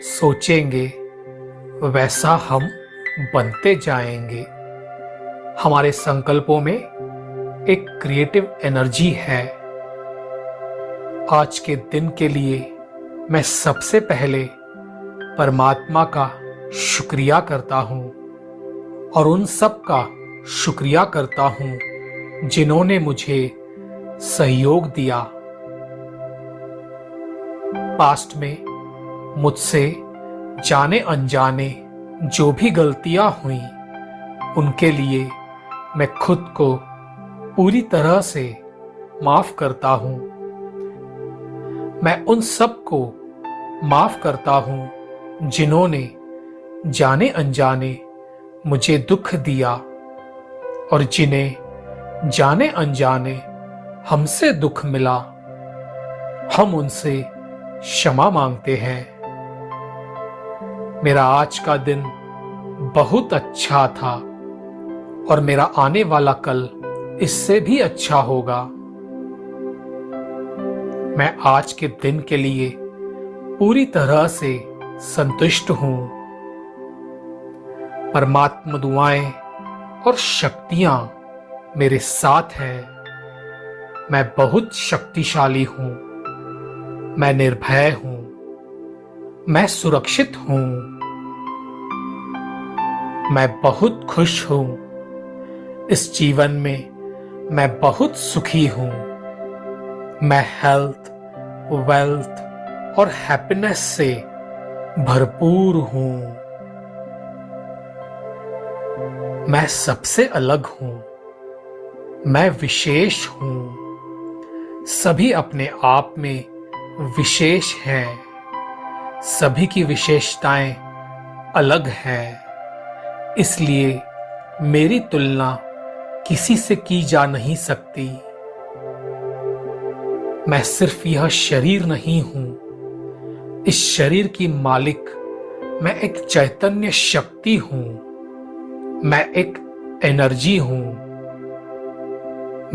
सोचेंगे वैसा हम बनते जाएंगे। हमारे संकल्पों में एक क्रिएटिव एनर्जी है। आज के दिन के लिए मैं सबसे पहले परमात्मा का शुक्रिया करता हूँ और उन सब का शुक्रिया करता हूँ जिन्होंने मुझे सहयोग दिया। पास्ट में मुझसे जाने अनजाने जो भी गलतियां हुई उनके लिए मैं खुद को पूरी तरह से माफ करता हूं। मैं उन सब को माफ करता हूं जिन्होंने जाने अनजाने मुझे दुख दिया और जिन्हें जाने अनजाने हमसे दुख मिला। हम उनसे क्षमा मांगते हैं। मेरा आज का दिन बहुत अच्छा था और मेरा आने वाला कल इससे भी अच्छा होगा। मैं आज के दिन के लिए पूरी तरह से संतुष्ट हूं। परमात्मा दुआएं और शक्तियां मेरे साथ हैं। मैं बहुत शक्तिशाली हूं। मैं निर्भय हूं। मैं सुरक्षित हूं। मैं बहुत खुश हूं। इस जीवन में मैं बहुत सुखी हूं। मैं हेल्थ, वेल्थ और हैप्पीनेस से भरपूर हूं। मैं सबसे अलग हूं। मैं विशेष हूं। सभी अपने आप में विशेष हैं। सभी की विशेषताएं अलग हैं। इसलिए मेरी तुलना किसी से की जा नहीं सकती। मैं सिर्फ यह शरीर नहीं हूं। इस शरीर की मालिक मैं एक चैतन्य शक्ति हूं। मैं एक एनर्जी हूं।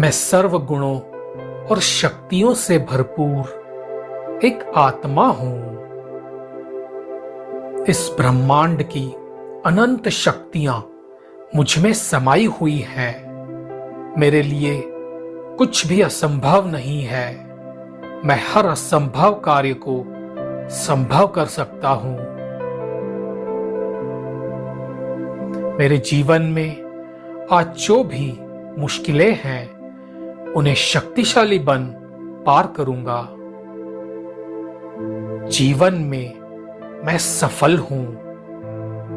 मैं सर्व गुणों और शक्तियों से भरपूर एक आत्मा हूं। इस ब्रह्मांड की अनंत शक्तियां मुझ में समाई हुई हैं। मेरे लिए कुछ भी असंभव नहीं है। मैं हर असंभव कार्य को संभव कर सकता हूं। मेरे जीवन में आज जो भी मुश्किलें हैं उन्हें शक्तिशाली बन पार करूंगा। जीवन में मैं सफल हूं।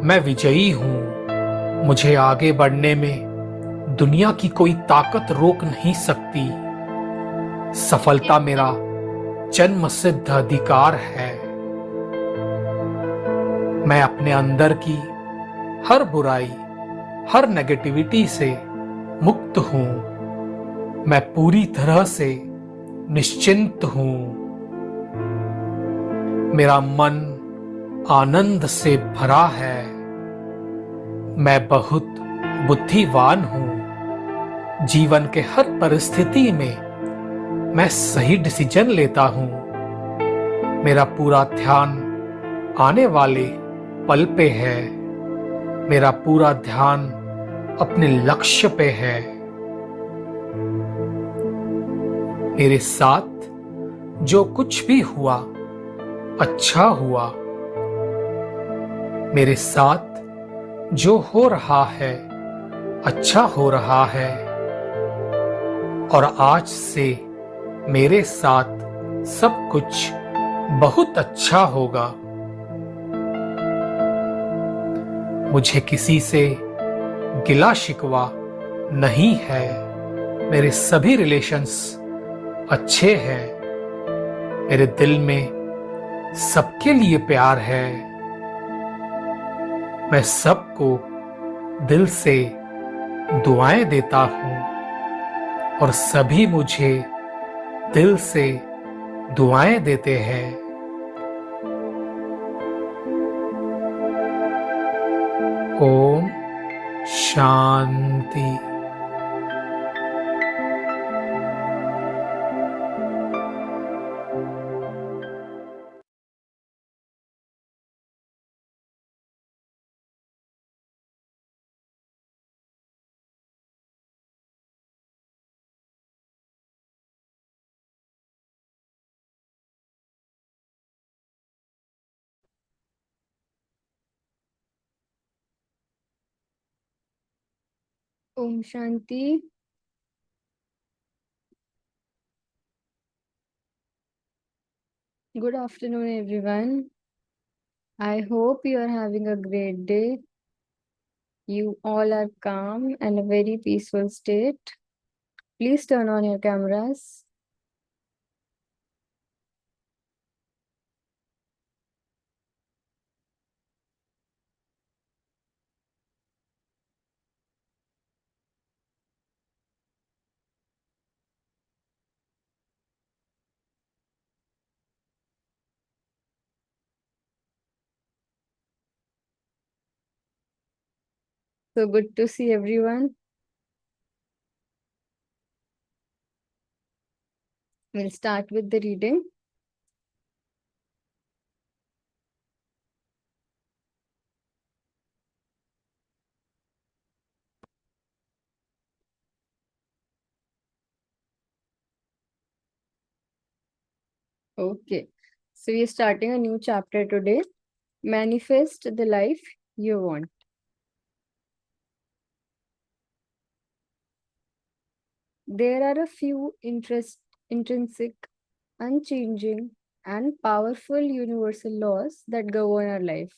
मैं विजयी हूं। मुझे आगे बढ़ने में दुनिया की कोई ताकत रोक नहीं सकती। सफलता मेरा जन्म सिद्ध अधिकार है। मैं अपने अंदर की हर बुराई, हर नेगेटिविटी से मुक्त हूं। मैं पूरी तरह से निश्चिंत हूं। मेरा मन आनंद से भरा है। मैं बहुत बुद्धिमान हूं। जीवन के हर परिस्थिति में मैं सही डिसीजन लेता हूं। मेरा पूरा ध्यान आने वाले पल पे है। मेरा पूरा ध्यान अपने लक्ष्य पे है। मेरे साथ जो कुछ भी हुआ अच्छा हुआ। मेरे साथ जो हो रहा है अच्छा हो रहा है। और आज से मेरे साथ सब कुछ बहुत अच्छा होगा। मुझे किसी से गिला शिकवा नहीं है। मेरे सभी रिलेशंस अच्छे हैं। मेरे दिल में सबके लिए प्यार है। मैं सबको दिल से दुआएं देता हूं और सभी मुझे दिल से दुआएं देते हैं। Om Shanti. Om Shanti. Good afternoon, everyone. I hope you are having a great day. You all are calm and a very peaceful state. Please turn on your cameras. So good to see everyone. We'll start with the reading. Okay. So we're starting a new chapter today. Manifest the life you want. There are a few intrinsic, unchanging, and powerful universal laws that govern our life.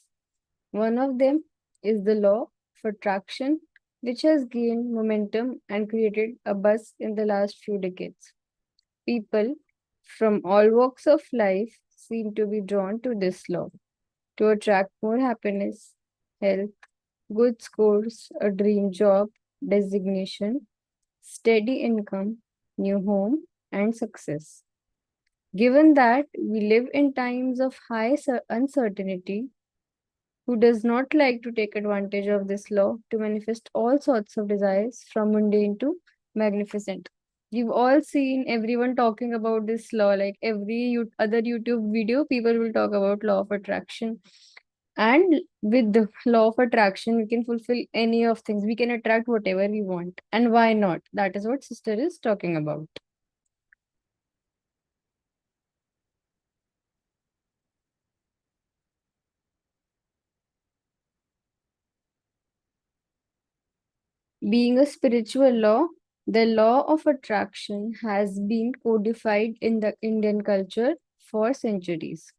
One of them is the law of attraction, which has gained momentum and created a buzz in the last few decades. People from all walks of life seem to be drawn to this law to attract more happiness, health, good scores, a dream job, designation, steady income, new home, and success. Given that we live in times of high uncertainty, who does not like to take advantage of this law to manifest all sorts of desires from mundane to magnificent? You've all seen everyone talking about this law, like every other YouTube video, people will talk about law of attraction. And with the law of attraction, we can fulfill any of things. We can attract whatever we want. And why not? That is what sister is talking about. Being a spiritual law, the law of attraction has been codified in the Indian culture for centuries.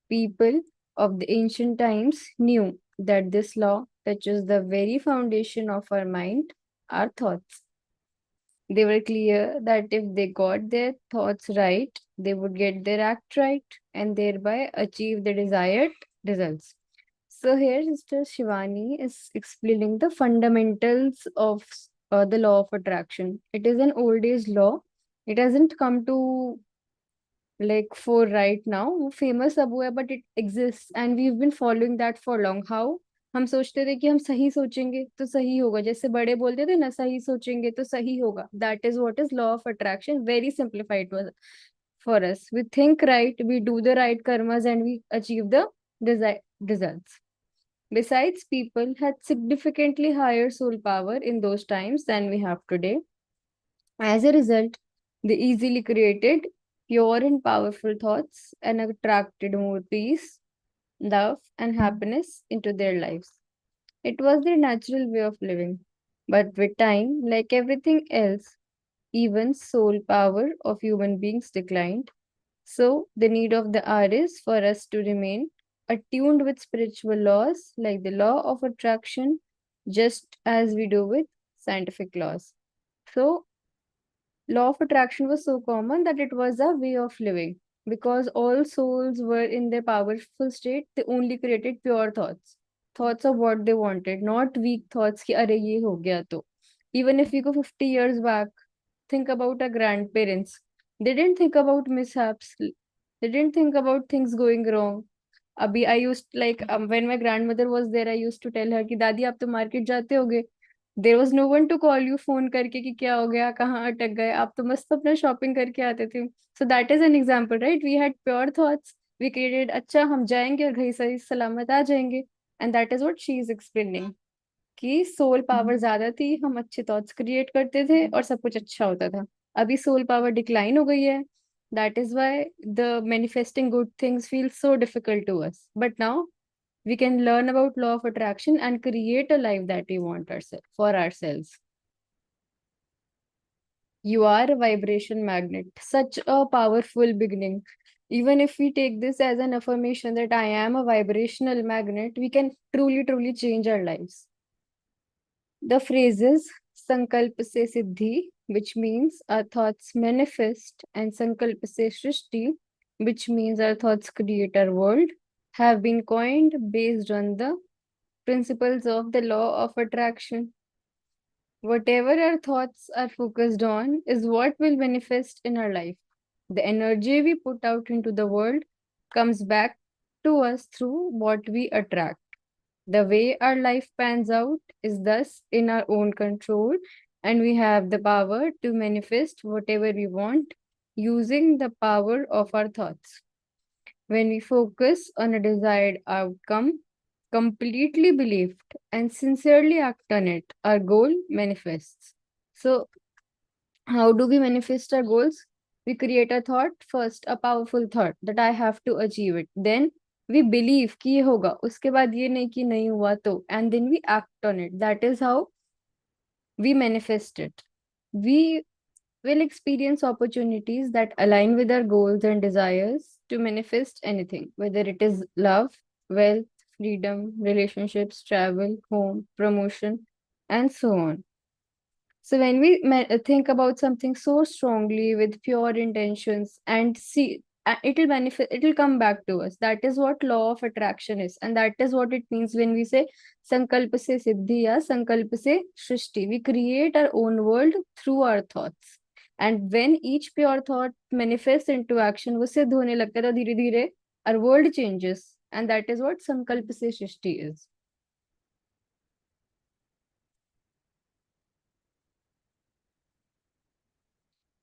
People of the ancient times knew that this law touches the very foundation of our mind, our thoughts. They were clear that if they got their thoughts right, they would get their act right and thereby achieve the desired results. So here Sister Shivani is explaining the fundamentals of the law of attraction. It is an old age law. It hasn't come to like for right now वो famous अब हुआ है but it exists and we've been following that for long. How? हम सोचते थे कि हम सही सोचेंगे तो सही होगा, जैसे बड़े बोलते थे ना, सही सोचेंगे तो सही होगा. That is what is law of attraction, very simplified for us. We think right, we do the right karmas, and we achieve the desired results. Besides, people had significantly higher soul power in those times than we have today. As a result, they easily created pure and powerful thoughts and attracted more peace, love, and happiness into their lives. It was their natural way of living. But with time, like everything else, even soul power of human beings declined. So, the need of the hour is for us to remain attuned with spiritual laws like the law of attraction, just as we do with scientific laws. So, law of attraction was so common that it was a way of living. Because all souls were in their powerful state, they only created pure thoughts. Thoughts of what they wanted, not weak thoughts ki अरे ये हो गया तो. Even if we go 50 years back, think about our grandparents. They didn't think about mishaps. They didn't think about things going wrong. अभी I used like when my grandmother was there, I used to tell her कि दादी आप तो market जाते होगे. There was no one to call you phone करके कि क्या हो गया, कहाँ अटक गए, आप तो मस्त अपना शॉपिंग करके आते थे. So that is an example, right? We had pure thoughts. We created अच्छा हम जाएंगे और घर सही सलामत आ जाएंगे. And that is what she is explaining. कि सोल पावर ज्यादा थी, हम अच्छे थॉट्स क्रिएट करते थे और सब कुछ अच्छा होता था. अभी सोल पावर डिक्लाइन हो गई है. That is why the manifesting good things feel so difficult to us. But now we can learn about law of attraction and create a life that we want ourselves for ourselves. You are a vibration magnet. Such a powerful beginning. Even if we take this as an affirmation that I am a vibrational magnet, we can truly, truly change our lives. The phrases Sankalp se Siddhi, which means our thoughts manifest, and Sankalp se Shrishti, which means our thoughts create our world, have been coined based on the principles of the law of attraction. Whatever our thoughts are focused on is what will manifest in our life. The energy we put out into the world comes back to us through what we attract. The way our life pans out is thus in our own control, and we have the power to manifest whatever we want using the power of our thoughts. When we focus on a desired outcome, completely believed, and sincerely act on it, our goal manifests. So, how do we manifest our goals? We create a thought first, a powerful thought that I have to achieve it. Then we believe कि ये होगा. उसके बाद ये नहीं कि नहीं हुआ तो. And then we act on it. That is how we manifest it. We will experience opportunities that align with our goals and desires to manifest anything, whether it is love, wealth, freedom, relationships, travel, home, promotion, and so on. So when we think about something so strongly with pure intentions and see, it'll benefit, it'll come back to us. That is what law of attraction is, and that is what it means when we say sankalp se siddhi ya sankalp se shrishti. We create our own world through our thoughts, and when each pure thought manifests into action, वो सिद्ध होने लगता है तो धीरे धीरे our world changes, and that is what sankalp se shrishti is.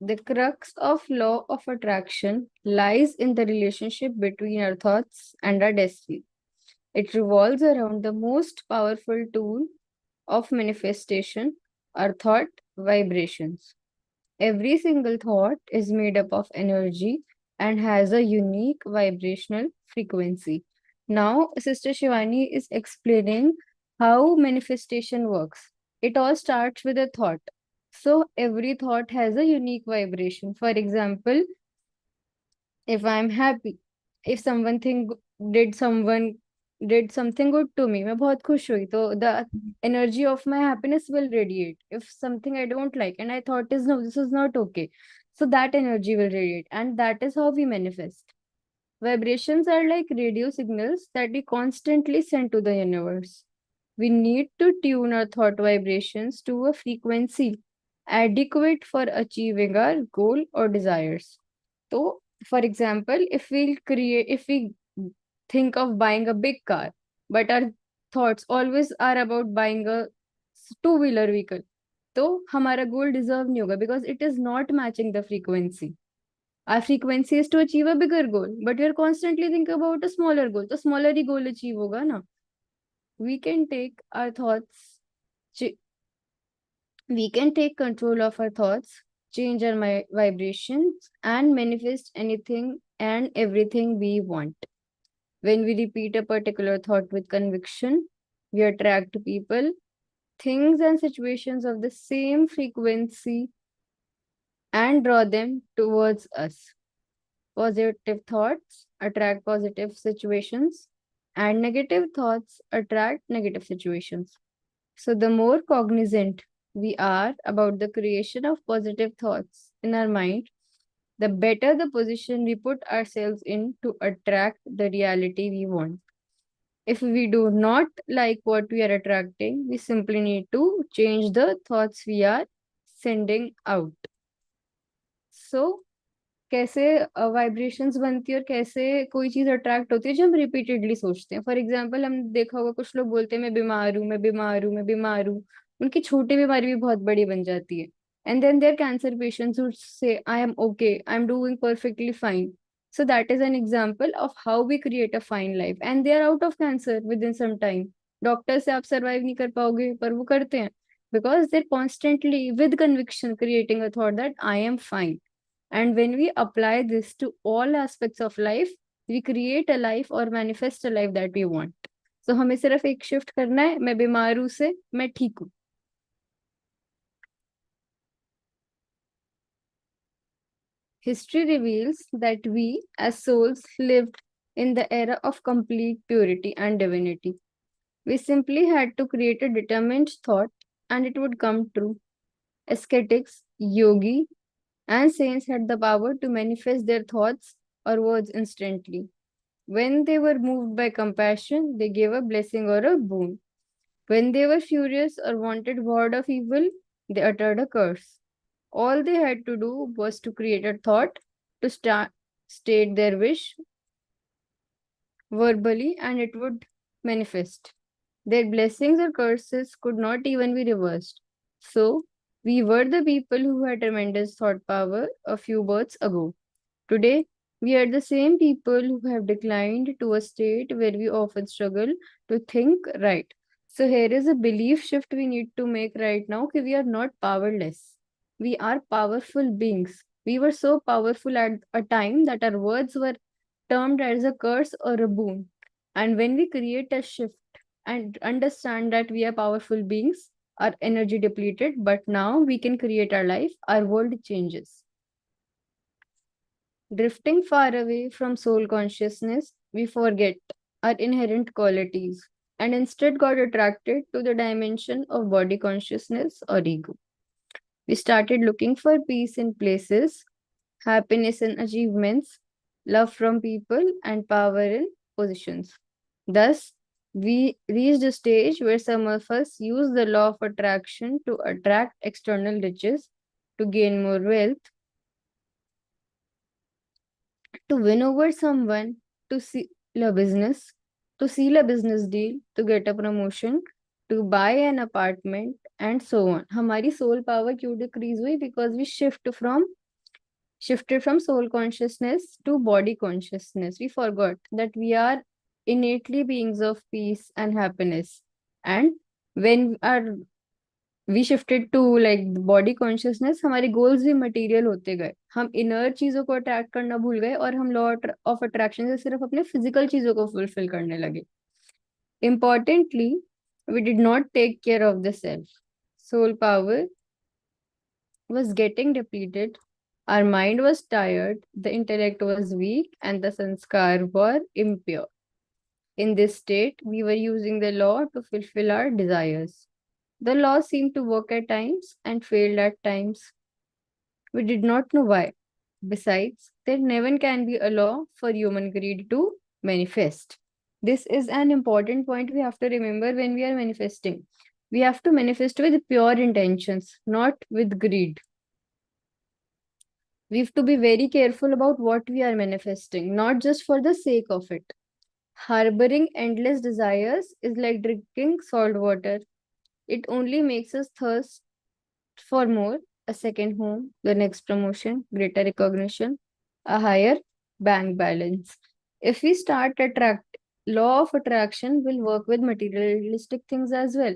The crux of law of attraction lies in the relationship between our thoughts and our destiny. It revolves around the most powerful tool of manifestation, our thought vibrations. Every single thought is made up of energy and has a unique vibrational frequency. Now, Sister Shivani is explaining how manifestation works. It all starts with a thought. So, every thought has a unique vibration. For example, if I'm happy, if someone did something good to me, मैं बहुत खुश हुई, तो the energy of my happiness will radiate. If something I don't like and I thought is no, this is not okay, so that energy will radiate, and that is how we manifest. Vibrations are like radio signals that we constantly send to the universe. We need to tune our thought vibrations to a frequency adequate for achieving our goal or desires. So, for example, if we think of buying a big car, but our thoughts always are about buying a two-wheeler vehicle, तो हमारा goal deserve नहीं होगा because it is not matching the frequency. Our frequency is to achieve a bigger goal, but we are constantly thinking about a smaller goal. तो smaller ही goal achieve होगा ना. We can take our thoughts, we can take control of our thoughts, change our vibrations, and manifest anything and everything we want. When we repeat a particular thought with conviction, we attract people, things, and situations of the same frequency and draw them towards us. Positive thoughts attract positive situations, and negative thoughts attract negative situations. So, the more cognizant we are about the creation of positive thoughts in our mind, the better the position we put ourselves in to attract the reality we want. If we do not like what we are attracting, we simply need to change the thoughts we are sending out. So, कैसे vibrations बनती है और कैसे कोई चीज attract होती है जो हम रिपीटेडली सोचते हैं. फॉर एग्जांपल, हम देखा होगा कुछ लोग बोलते हैं मैं बीमार हूँ, मैं बीमार हूँ, मैं बीमार हूँ. उनकी छोटी बीमारी भी बहुत बड़ी बन जाती है. And then there cancer patients who say I am okay, I am doing perfectly fine. So that is an example of how we create a fine life, and they are out of cancer within some time. Doctor से आप survive नहीं कर पाओगे, पर वो करते हैं because they're constantly with conviction creating a thought that I am fine. And when we apply this to all aspects of life, we create a life or manifest a life that we want. So हमें सिर्फ एक shift करना है, मैं बीमार हूँ से मैं ठीक हूँ. History reveals that we, as souls, lived in the era of complete purity and divinity. We simply had to create a determined thought and it would come true. Ascetics, yogi, and saints had the power to manifest their thoughts or words instantly. When they were moved by compassion, they gave a blessing or a boon. When they were furious or wanted word of evil, they uttered a curse. All they had to do was to create a thought, to state their wish verbally, and it would manifest. Their blessings or curses could not even be reversed. So, we were the people who had tremendous thought power a few births ago. Today, we are the same people who have declined to a state where we often struggle to think right. So, here is a belief shift we need to make right now that we are not powerless. We are powerful beings. We were so powerful at a time that our words were termed as a curse or a boon. And when we create a shift and understand that we are powerful beings, our energy depleted, but now we can create our life, our world changes. Drifting far away from soul consciousness, we forget our inherent qualities and instead got attracted to the dimension of body consciousness or ego. We started looking for peace in places, happiness in achievements, love from people, and power in positions. Thus, we reached a stage where some of us use the law of attraction to attract external riches, to gain more wealth, to win over someone, to seal a business, to seal a business deal, to get a promotion, to buy an apartment, and so on. हमारी soul power क्यों decrease हुई? Because we shifted from soul consciousness to body consciousness. We forgot that we are innately beings of peace and happiness. And when our we shifted to like body consciousness, हमारे goals भी material होते गए. हम inner चीजों को attract करना भूल गए और हम law of attraction से सिर्फ अपने physical चीजों को fulfill करने लगे. Importantly, we did not take care of the self. Soul power was getting depleted. Our mind was tired, the intellect was weak, and the sanskar were impure. In this state, we were using the law to fulfill our desires. The law seemed to work at times and failed at times. We did not know why. Besides, there never can be a law for human greed to manifest. This is an important point we have to remember when we are manifesting. We have to manifest with pure intentions, not with greed. We have to be very careful about what we are manifesting, not just for the sake of it. Harboring endless desires is like drinking salt water. It only makes us thirst for more, a second home, the next promotion, greater recognition, a higher bank balance. If we start attract, law of attraction will work with materialistic things as well.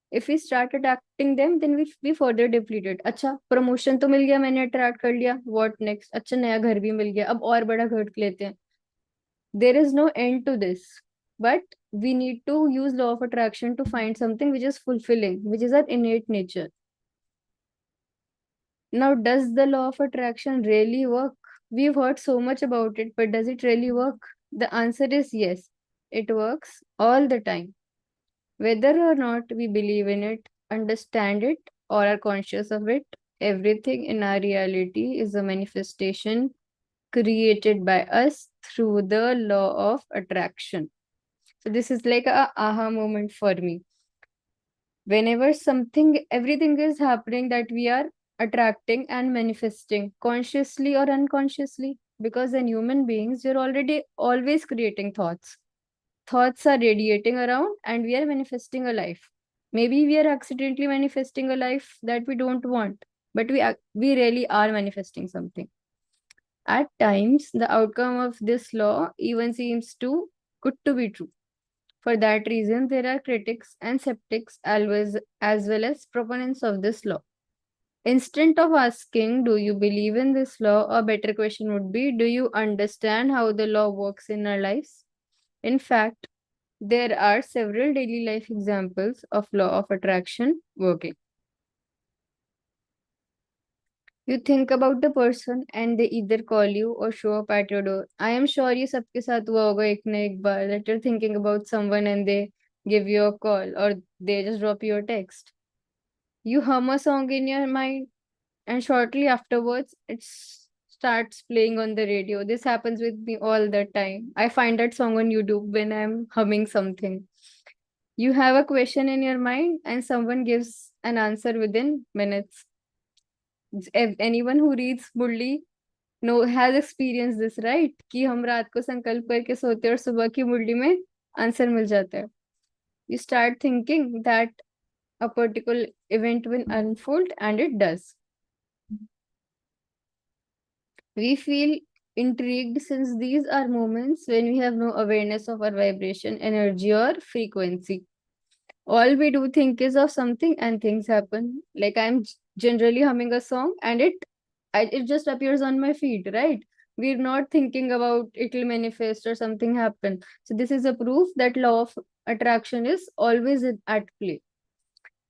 If we start attracting them, then we be further depleted. अच्छा promotion तो मिल गया, मैंने attract कर लिया. What next? अच्छा नया घर भी मिल गया, अब और बड़ा घर लेते हैं. There is no end to this. But we need to use law of attraction to find something which is fulfilling, which is our innate nature. Now, does the law of attraction really work? We've heard so much about it, but does it really work? The answer is yes. It works all the time. Whether or not we believe in it, understand it, or are conscious of it, everything in our reality is a manifestation created by us through the law of attraction. So this is like a aha moment for me. Whenever everything is happening that we are attracting and manifesting consciously or unconsciously, because in human beings, you're already always creating thoughts. Thoughts are radiating around and we are manifesting a life. Maybe we are accidentally manifesting a life that we don't want, but we really are manifesting something. At times, the outcome of this law even seems too good to be true. For that reason, there are critics and skeptics always, as well as proponents of this law. Instead of asking, do you believe in this law? A better question would be, do you understand how the law works in our lives? In fact, there are several daily life examples of law of attraction working. You think about the person and they either call you or show up at your door. I am sure ये सबके साथ हुआ होगा एक ना एक बार that you're thinking about someone and they give you a call or they just drop you a text. You hum a song in your mind and shortly afterwards starts playing on the radio. This happens with me all the time. I find that song on YouTube when I'm humming something. You have a question in your mind and someone gives an answer within minutes. Anyone who reads Murli know has experience this right कि हम रात को संकल्प करके सोते हैं और सुबह की मुरली में आंसर मिल जाता है. You start thinking that a particular event will unfold and it does. We feel intrigued since these are moments when we have no awareness of our vibration, energy, or frequency. All we do think is of something and things happen. Like I'm generally humming a song and it just appears on my feed, right? We're not thinking about it will manifest or something happen. So this is a proof that law of attraction is always at play.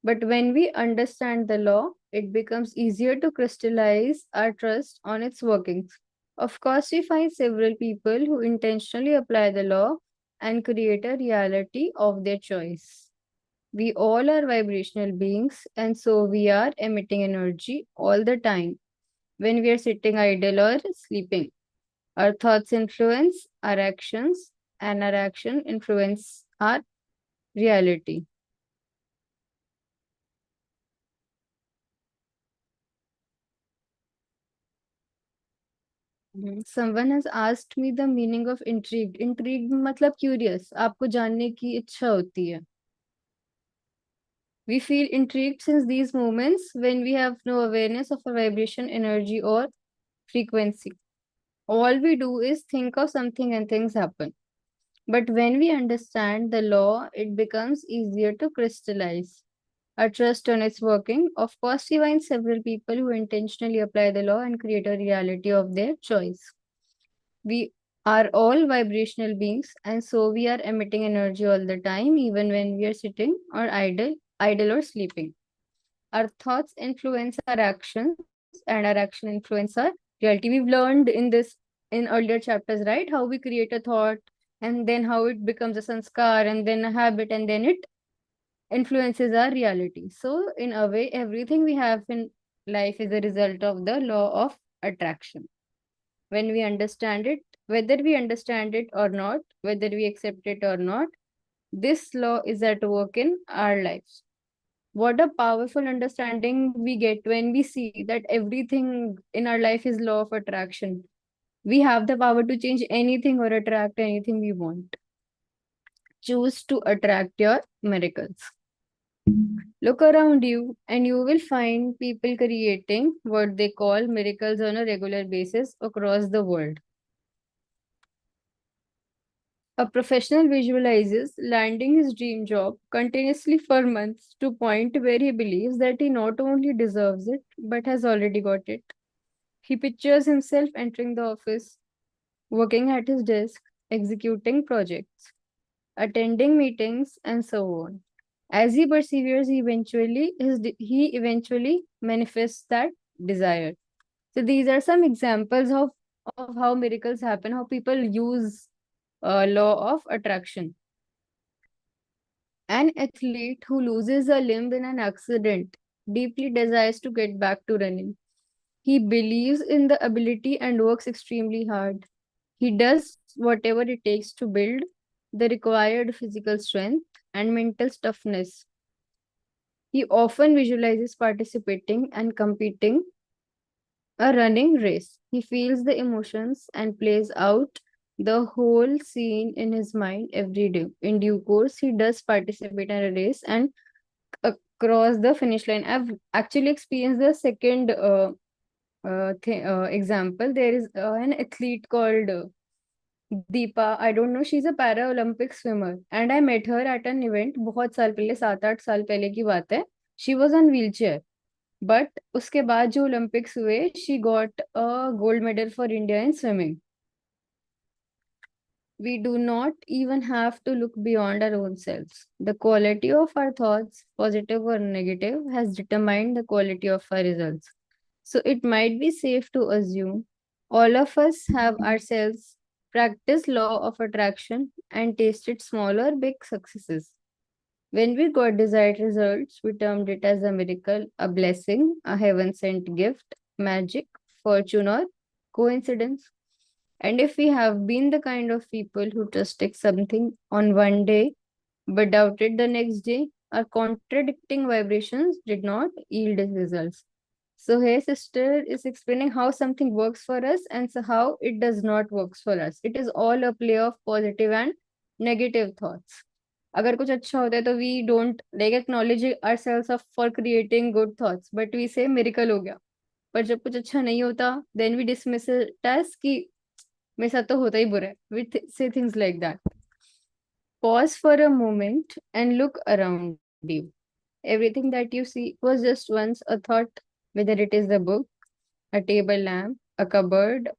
But when we understand the law, it becomes easier to crystallize our trust on its workings. Of course, we find several people who intentionally apply the law and create a reality of their choice. We all are vibrational beings, and so we are emitting energy all the time when we are sitting idle or sleeping. Our thoughts influence our actions, and our action influence our reality. Someone has asked me the meaning of intrigued. Intrigued मतलब curious. आपको जानने की इच्छा होती है. We feel intrigued since these moments when we have no awareness of a vibration, energy, or frequency. All we do is think of something and things happen. But when we understand the law, it becomes easier to crystallize our trust on its working. Of course, we find several people who intentionally apply the law and create a reality of their choice. We are all vibrational beings, and so we are emitting energy all the time, even when we are sitting or idle or sleeping. Our thoughts influence our actions, and our action influence our reality. We've learned in earlier chapters, right? How we create a thought, and then how it becomes a sanskar, and then a habit, and then it influences our reality. So, in a way, everything we have in life is a result of the law of attraction. When we understand it, whether we understand it or not, whether we accept it or not, this law is at work in our lives. What a powerful understanding we get when we see that everything in our life is law of attraction. We have the power to change anything or attract anything we want. Choose to attract your miracles. Look around you and you will find people creating what they call miracles on a regular basis across the world. A professional visualizes landing his dream job continuously for months to point where he believes that he not only deserves it but has already got it. He pictures himself entering the office, working at his desk, executing projects, attending meetings, and so on. As he perseveres, he eventually manifests that desire. So these are some examples of how miracles happen, how people use law of attraction. An athlete who loses a limb in an accident deeply desires to get back to running. He believes in the ability and works extremely hard. He does whatever it takes to build the required physical strength and mental toughness. He often visualizes participating and competing a running race. He feels the emotions and plays out the whole scene in his mind every day. In due course, he does participate in a race and across the finish line. I've actually experienced the second example. There is an athlete called Deepa. I don't know. She's a para Olympic swimmer, and I met her at an event. बहुत साल पहले 7-8 साल पहले की बात है. She was on wheelchair, but उसके बाद जो Olympics हुए, she got a gold medal for India in swimming. We do not even have to look beyond our own selves. The quality of our thoughts, positive or negative, has determined the quality of our results. So it might be safe to assume all of us have ourselves practiced law of attraction and tasted small or big successes. When we got desired results, we termed it as a miracle, a blessing, a heaven sent gift, magic, fortune, or coincidence. And if we have been the kind of people who just take something on one day but doubted the next day, our contradicting vibrations did not yield results. So here sister is explaining how something works for us and so how it does not works for us. It is all a play of positive and negative thoughts. अगर कुछ अच्छा होता है तो we don't like acknowledge ourselves of for creating good thoughts, but we say miracle हो गया. पर जब कुछ अच्छा नहीं होता, then we dismiss it as कि मेरे साथ तो होता ही बुरा है. We say things like that. Pause for a moment and look around you. Everything that you see was just once a thought, whether it is a book, a table lamp, a cupboard,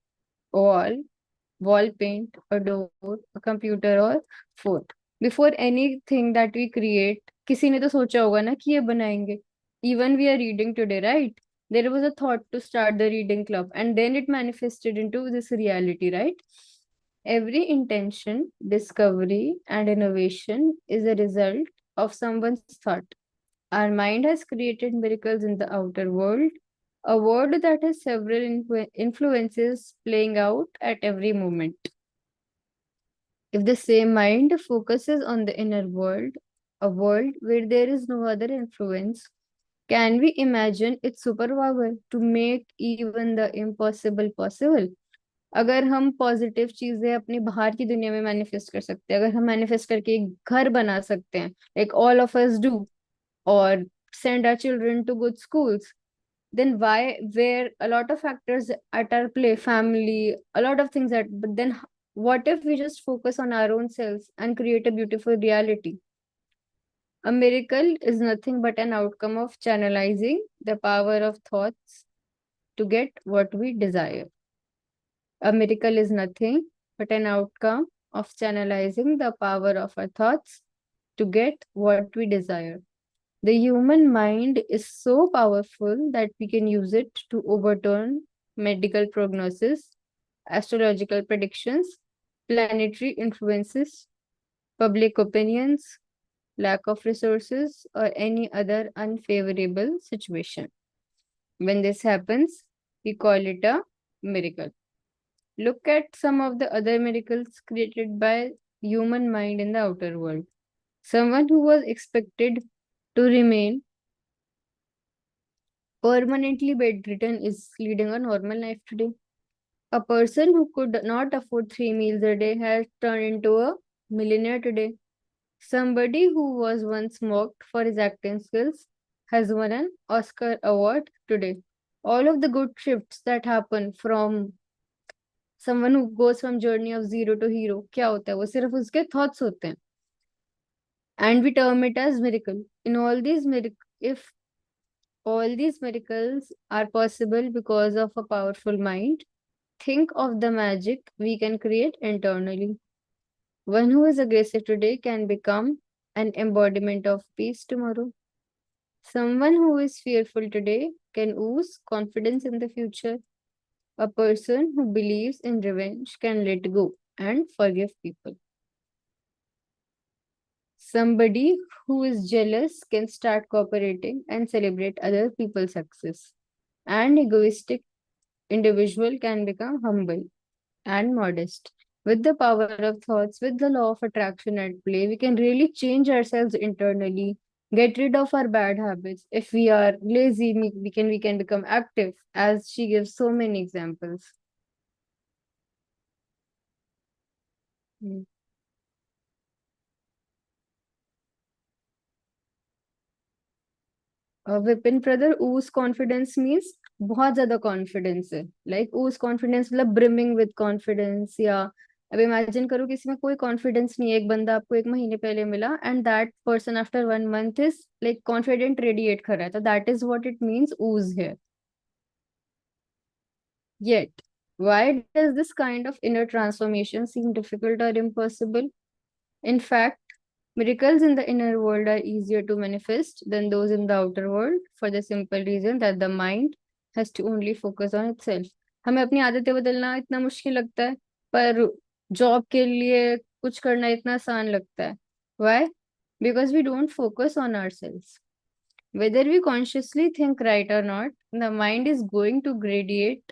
wall paint, a door, a computer or phone. Before anything that we create, किसी ने तो सोचा होगा ना कि ये बनाएंगे. Even we are reading today, right? There was a thought to start the reading club and then it manifested into this reality, right? Every intention, discovery, and innovation is a result of someone's thought. Our mind has created miracles in the outer world, a world that has several influences playing out at every moment. If the same mind focuses on the inner world, a world where there is no other influence, can we imagine its superpower to make even the impossible possible? अगर हम positive चीजें अपनी बाहर की दुनिया में manifest कर सकते हैं, अगर हम मैनिफेस्ट करके एक घर बना सकते हैं, like all of us do, or send our children to good schools, then why, where a lot of factors at our play, family, a lot of things that, but then what if we just focus on our own selves and create a beautiful reality? A miracle is nothing but an outcome of channelizing the power of thoughts to get what we desire. A miracle is nothing but an outcome of channelizing the power of our thoughts to get what we desire. The human mind is so powerful that we can use it to overturn medical prognosis, astrological predictions, planetary influences, public opinions, lack of resources, or any other unfavorable situation. When this happens, we call it a miracle. Look at some of the other miracles created by human mind in the outer world. Someone who was expected to remain permanently bedridden is leading a normal life today. A person who could not afford 3 meals a day has turned into a millionaire today. Somebody who was once mocked for his acting skills has won an Oscar award today. All of the good shifts that happen from someone who goes from journey of zero to hero, क्या होता है? वो सिर्फ उसके thoughts होते हैं. And we term it as miracle. In all these if all these miracles are possible because of a powerful mind, think of the magic we can create internally. One who is aggressive today can become an embodiment of peace tomorrow. Someone who is fearful today can ooze confidence in the future. A person who believes in revenge can let go and forgive people. Somebody who is jealous can start cooperating and celebrate other people's success. An egoistic individual can become humble and modest. With the power of thoughts, with the law of attraction at play, we can really change ourselves internally, get rid of our bad habits. If we are lazy, we can become active, as she gives so many examples. Hmm. Vipin brother, ooze confidence means बहुत ज्यादा confidence है, like ooze confidence मतलब brimming with confidence. या अब imagine करो किसी में कोई कॉन्फिडेंस नहीं है, एक बंदा आपको 1 महीने पहले मिला and that person after 1 month is like confident radiate कर रहा है, तो that is what it means ooze है. Yet, why does this kind of inner transformation seem difficult or impossible? In fact, miracles in the inner world are easier to manifest than those in the outer world for the simple reason that the mind has to only focus on itself. हमें अपनी आदतें बदलना इतना मुश्किल लगता है, पर job के लिए कुछ करना इतना आसान लगता है. Why? Because we don't focus on ourselves. Whether we consciously think right or not, the mind is going to create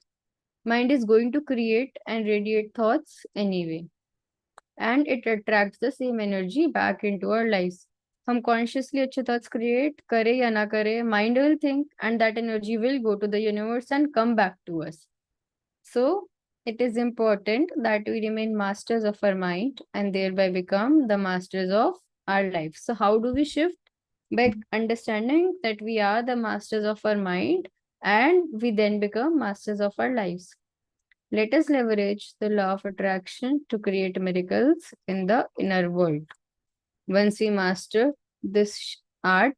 and radiate thoughts anyway. And it attracts the same energy back into our lives. हम consciously अच्छे thoughts create करे या ना करे, mind will think and that energy will go to the universe and come back to us. So it is important that we remain masters of our mind and thereby become the masters of our life. So how do we shift? By understanding that we are the masters of our mind and we then become masters of our lives. Let us leverage the law of attraction to create miracles in the inner world. Once we master this art,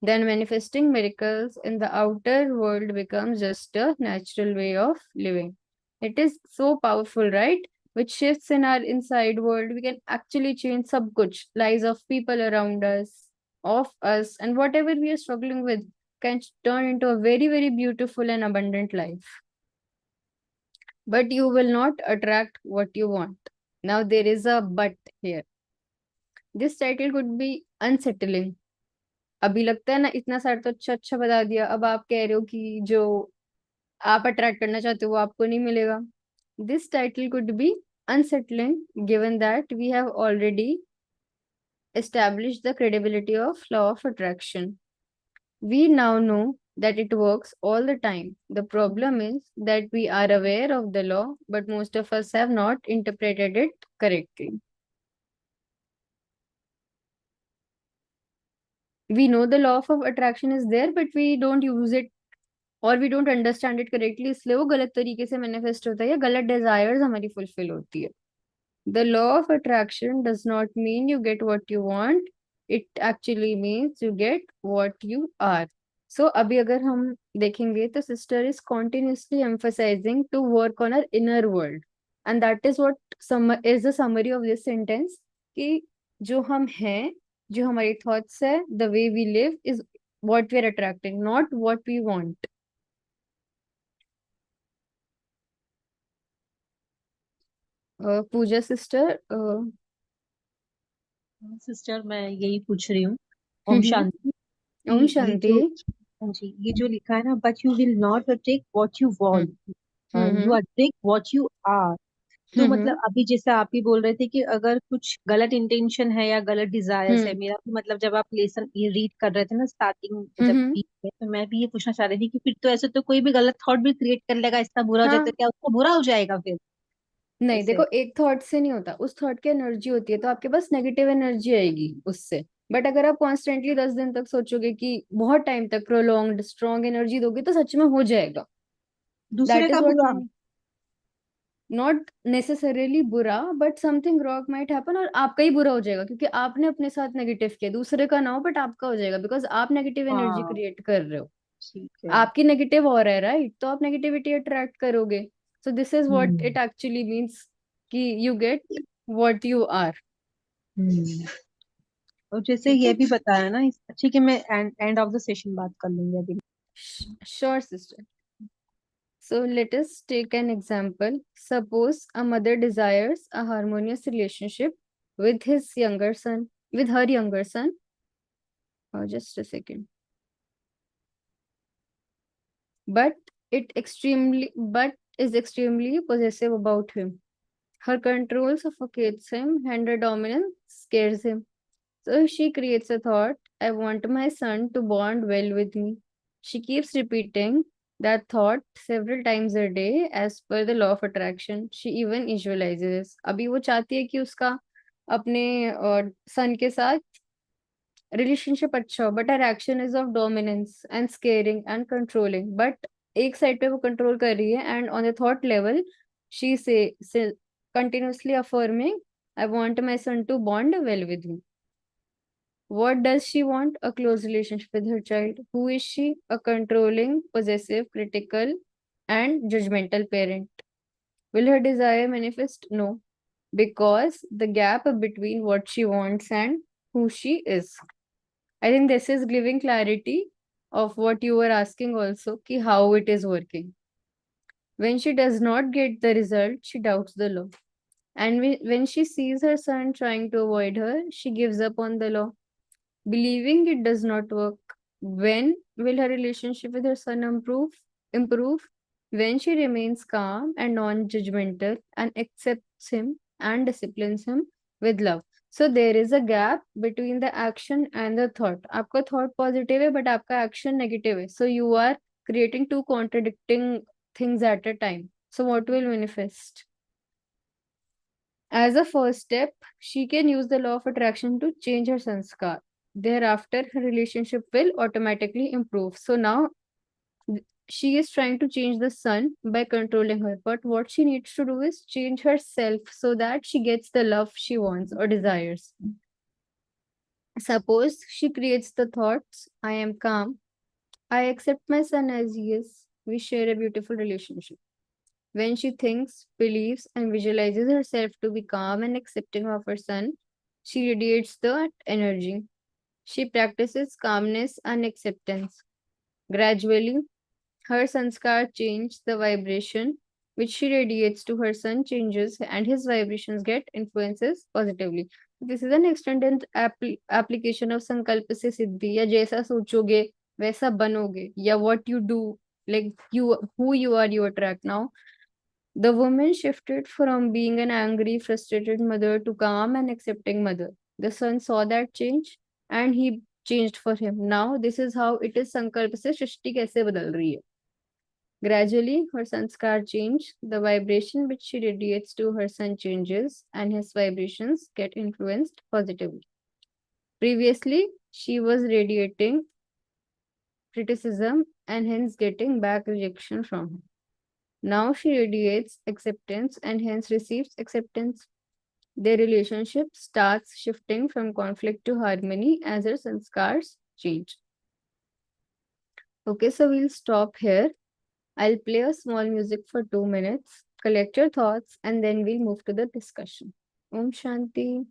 then manifesting miracles in the outer world becomes just a natural way of living. It is so powerful, right? With shifts in our inside world, we can actually change sab kuch, lives of people around us, of us, and whatever we are struggling with can turn into a very, very beautiful and abundant life. But you will not attract what you want. Now, there is a but here. This title could be unsettling. अभी लगता है ना, इतना सारा तो अच्छा अच्छा बता दिया, अब आप कह रहे हो कि जो आप अट्रैक्ट करना चाहते हो वो आपको नहीं मिलेगा. This title could be unsettling given that we have already established the credibility of law of attraction. We now know that it works all the time. The problem is that we are aware of the law, but most of us have not interpreted it correctly. We know the law of attraction is there, but we don't use it और we don't understand it correctly, इसलिए वो गलत तरीके से manifest होता है या गलत desires हमारी fulfill होती है. The law of attraction does not mean you get what you want. It actually means you get what you are. So अभी अगर हम देखेंगे तो sister is continuously emphasizing to work on our inner world, and that is what is the summary of this sentence कि जो हम हैं, जो हमारी thoughts है, the way we live is what we are attracting, not what we want. Pooja sister. Sister मैं यही पूछ रही हूँ. ओम शांति. ओम ये शांति. हाँ जी, ये जो लिखा है ना, but you will not take what you want, you are take what you are. तो मतलब अभी जैसे आप ही बोल रहे थे कि अगर कुछ गलत इंटेंशन है या गलत डिजायर्स है, मेरा भी मतलब जब आप लेसन ये रीड कर रहे थे ना स्टार्टिंग जब बीच में, तो मैं भी ये पूछना चाह रही थी कि फिर तो ऐसे तो कोई भी गलत थॉट भी क्रिएट कर लेगा, इतना बुरा हो जाए तो क्या उसका बुरा हो जाएगा फिर? नहीं, देखो एक थॉट से नहीं होता, उस थॉट की एनर्जी होती है, तो आपके पास नेगेटिव एनर्जी आएगी उससे. बट अगर आप कॉन्स्टेंटली 10 दिन तक सोचोगे कि बहुत टाइम तक प्रोलॉन्ग्ड स्ट्रॉन्ग एनर्जी दोगे तो सच में हो जाएगा. दूसरे दैट का इज व्हाट, बुरा. नॉट नेसेसरीली बुरा, but something wrong might happen और आपका ही बुरा हो जाएगा क्योंकि आपने अपने साथ नेगेटिव किया. दूसरे का ना हो बट आपका हो जाएगा, बिकॉज आप नेगेटिव एनर्जी हाँ क्रिएट कर रहे हो. ठीक है. आपकी नेगेटिव हो रहा है, राइट? तो आप नेगेटिविटी अट्रैक्ट करोगे. So this is what it actually means कि you get what you are. और जैसे ठीक ये है. भी बताया ना, ठीक है, मैं एंड ऑफ द सेशन बात कर लूंगी अभी. Sure, sister. So let us take an example. Suppose a mother desires a harmonious relationship with her younger son. Just a second. But is extremely possessive about him. Her control suffocates him and her dominance scares him. So she creates a thought, I want my son to bond well with me. She keeps repeating that thought several times a day as per the law of attraction. She even visualizes. अभी वो चाहती है कि उसका अपने सन के साथ relationship अच्छा हो, but her action is of dominance and squaring and controlling. But एक साइड पे वो कंट्रोल कर रही है and on the thought level she से continuously affirming, I want my son to bond well with me. What does she want? A close relationship with her child. Who is she? A controlling, possessive, critical, and judgmental parent. Will her desire manifest? No, because the gap between what she wants and who she is. I think this is giving clarity of what you were asking also, ki how it is working. When she does not get the result, she doubts the law. And when she sees her son trying to avoid her, she gives up on the law, believing it does not work. When will her relationship with her son improve? When she remains calm and non-judgmental and accepts him and disciplines him with love. So there is a gap between the action and the thought. आपका thought positive है, but आपका action negative है. So you are creating two contradicting things at a time. So what will manifest? As a first step, she can use the law of attraction to change her sanskar. Thereafter, her relationship will automatically improve. So now she is trying to change the sun by controlling her. But what she needs to do is change herself so that she gets the love she wants or desires. Suppose she creates the thoughts, I am calm, I accept my son as he is, we share a beautiful relationship. When she thinks, believes, and visualizes herself to be calm and accepting of her son, she radiates that energy. She practices calmness and acceptance. Gradually, her sanskar change the vibration which she radiates to her son changes and his vibrations get influences positively. This is an extended application of sankalpa se siddhi या जैसा सोचोगे वैसा बनोगे या what you do like you who you are you attract now. The woman shifted from being an angry, frustrated mother to calm and accepting mother. The son saw that change and he changed for him. Now, this is how it is संकल्प से सृष्टि कैसे बदल रही है. Gradually, her sanskar change. The vibration which she radiates to her son changes and his vibrations get influenced positively. Previously, she was radiating criticism and hence getting back rejection from him. Now she radiates acceptance and hence receives acceptance. Their relationship starts shifting from conflict to harmony as her sanskars change. Okay, so we'll stop here. I'll play a small music for 2 minutes, collect your thoughts, and then we'll move to the discussion. Om Shanti.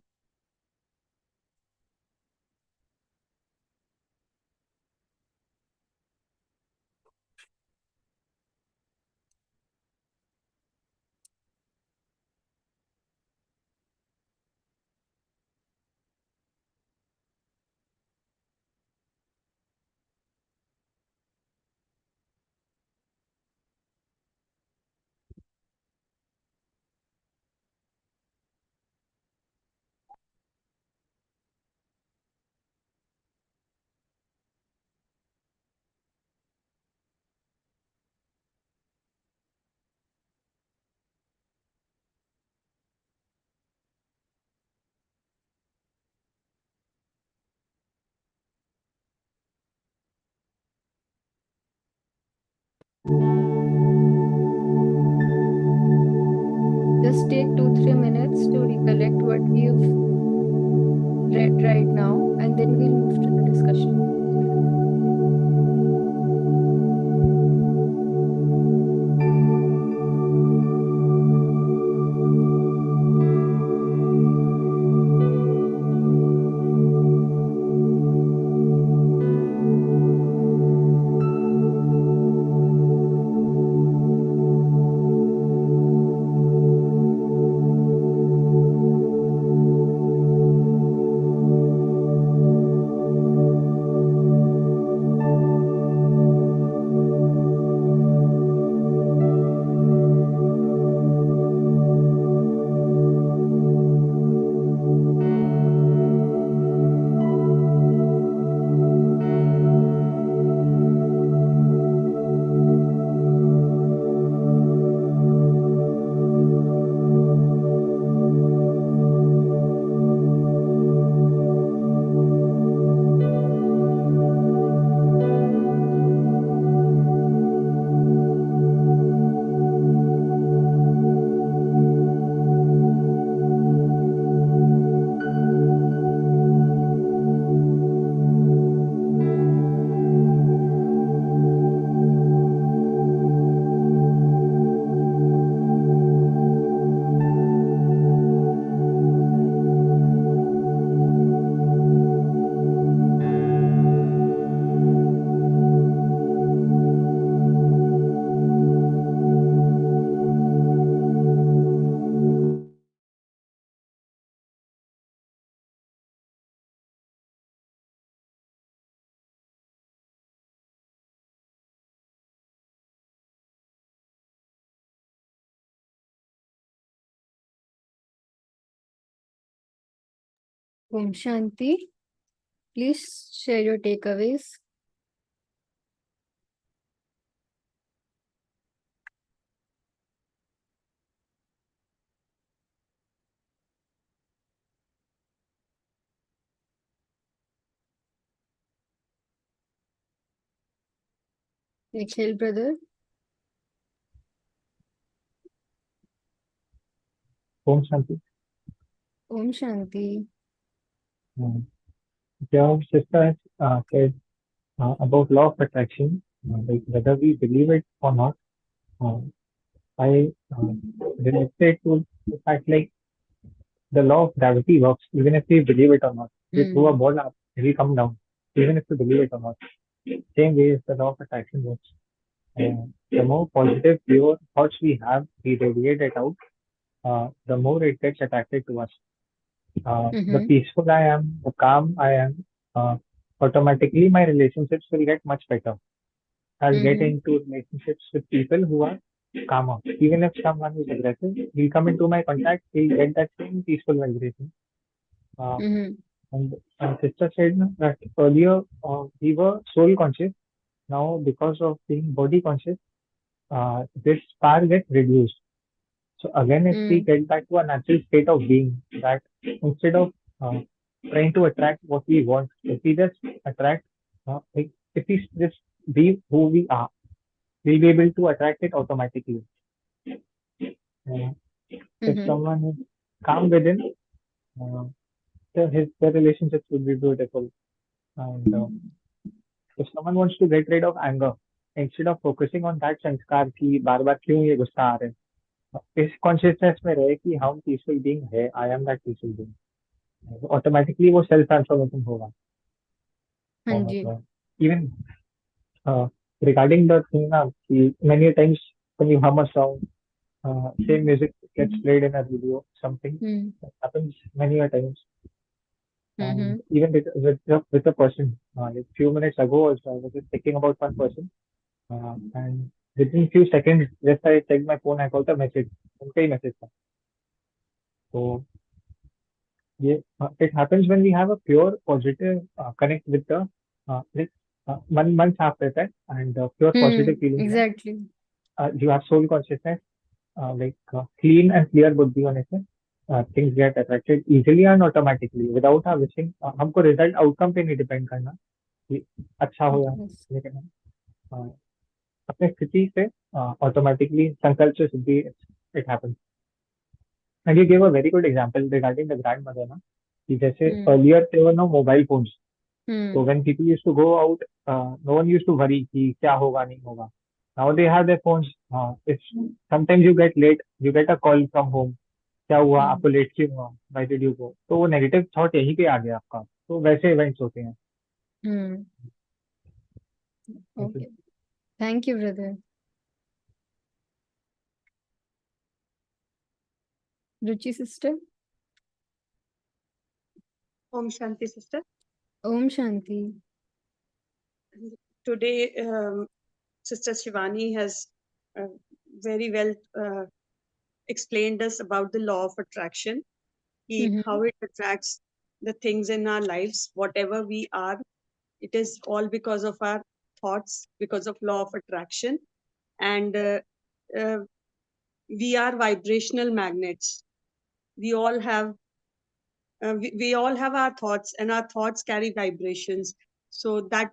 Just take 2-3 minutes to recollect what we've read right now, and then we'll move to the discussion. Om Shanti. Please share your takeaways. Nikhil, brother. Om Shanti. Om Shanti. Your sister has said about law of attraction, like whether we believe it or not. I relate it to the fact like the law of gravity works even if we believe it or not. You throw a ball up, it will come down, even if you believe it or not. Same way as the law of attraction works. The more positive, pure thoughts we have, we radiate it out, the more it gets attracted to us. The peaceful I am, the calm I am, automatically my relationships will get much better. I'll get into relationships with people who are calmer. Even if someone is aggressive, he'll come into my contact, he'll get that same peaceful vibration. And sister said that earlier we were soul conscious. Now, because of being body conscious, this power gets reduced. So again, if we get back to a natural state of being, that instead of trying to attract what we want, if we just attract, like if we just be who we are, we'll be able to attract it automatically. If someone is calm within, their relationships will be beautiful. And if someone wants to get rid of anger, instead of focusing on that संस्कार की बार बार क्यों ये गुस्सा आ रहे हैं, इस consciousness में रहे कि हम पीसफुल बीइंग है, I am that peaceful being, automatically वो सेल्फ ट्रांसफॉर्मेशन होगा. हाँ जी. और इवन regarding the thing ना कि many times when you hum a song, same music gets played in a video, something that happens many a times. And even with a person, like few minutes ago also, I was just thinking about one person, and within few seconds, just I checked my phone, I got a message. उनका ही message था. So it happens when we have a pure positive connect with the like मन साफ रहता है and pure positive feelings. Exactly. You have soul consciousness, like clean and clear बुद्धि होने से things get attracted easily and automatically without our wishing. हमको result outcome पे नहीं depend करना कि अच्छा हो या लेकिन अपने स्थिति से automatically संकल्प से सिद्धि it happens. And you gave a very good example regarding the grandmother ना कि जैसे earlier there were no mobile phones. So when people used to go out, no one used to worry कि क्या होगा नहीं होगा. Now they have their phones. If sometimes you get late, you get a call from home. क्या हुआ, आपको late क्यों हुआ, why did you go? तो वो नेगेटिव थॉट यहीं पे आ गया आपका. तो वैसे इवेंट्स होते हैं. Okay. Thank you, brother. Ruchi sister. Om Shanti, sister. Om Shanti. Today, Sister Shivani has very well explained us about the law of attraction, how it attracts the things in our lives, whatever we are. It is all because of our thoughts, because of law of attraction. And we are vibrational magnets. We all have we all have our thoughts, and our thoughts carry vibrations. So that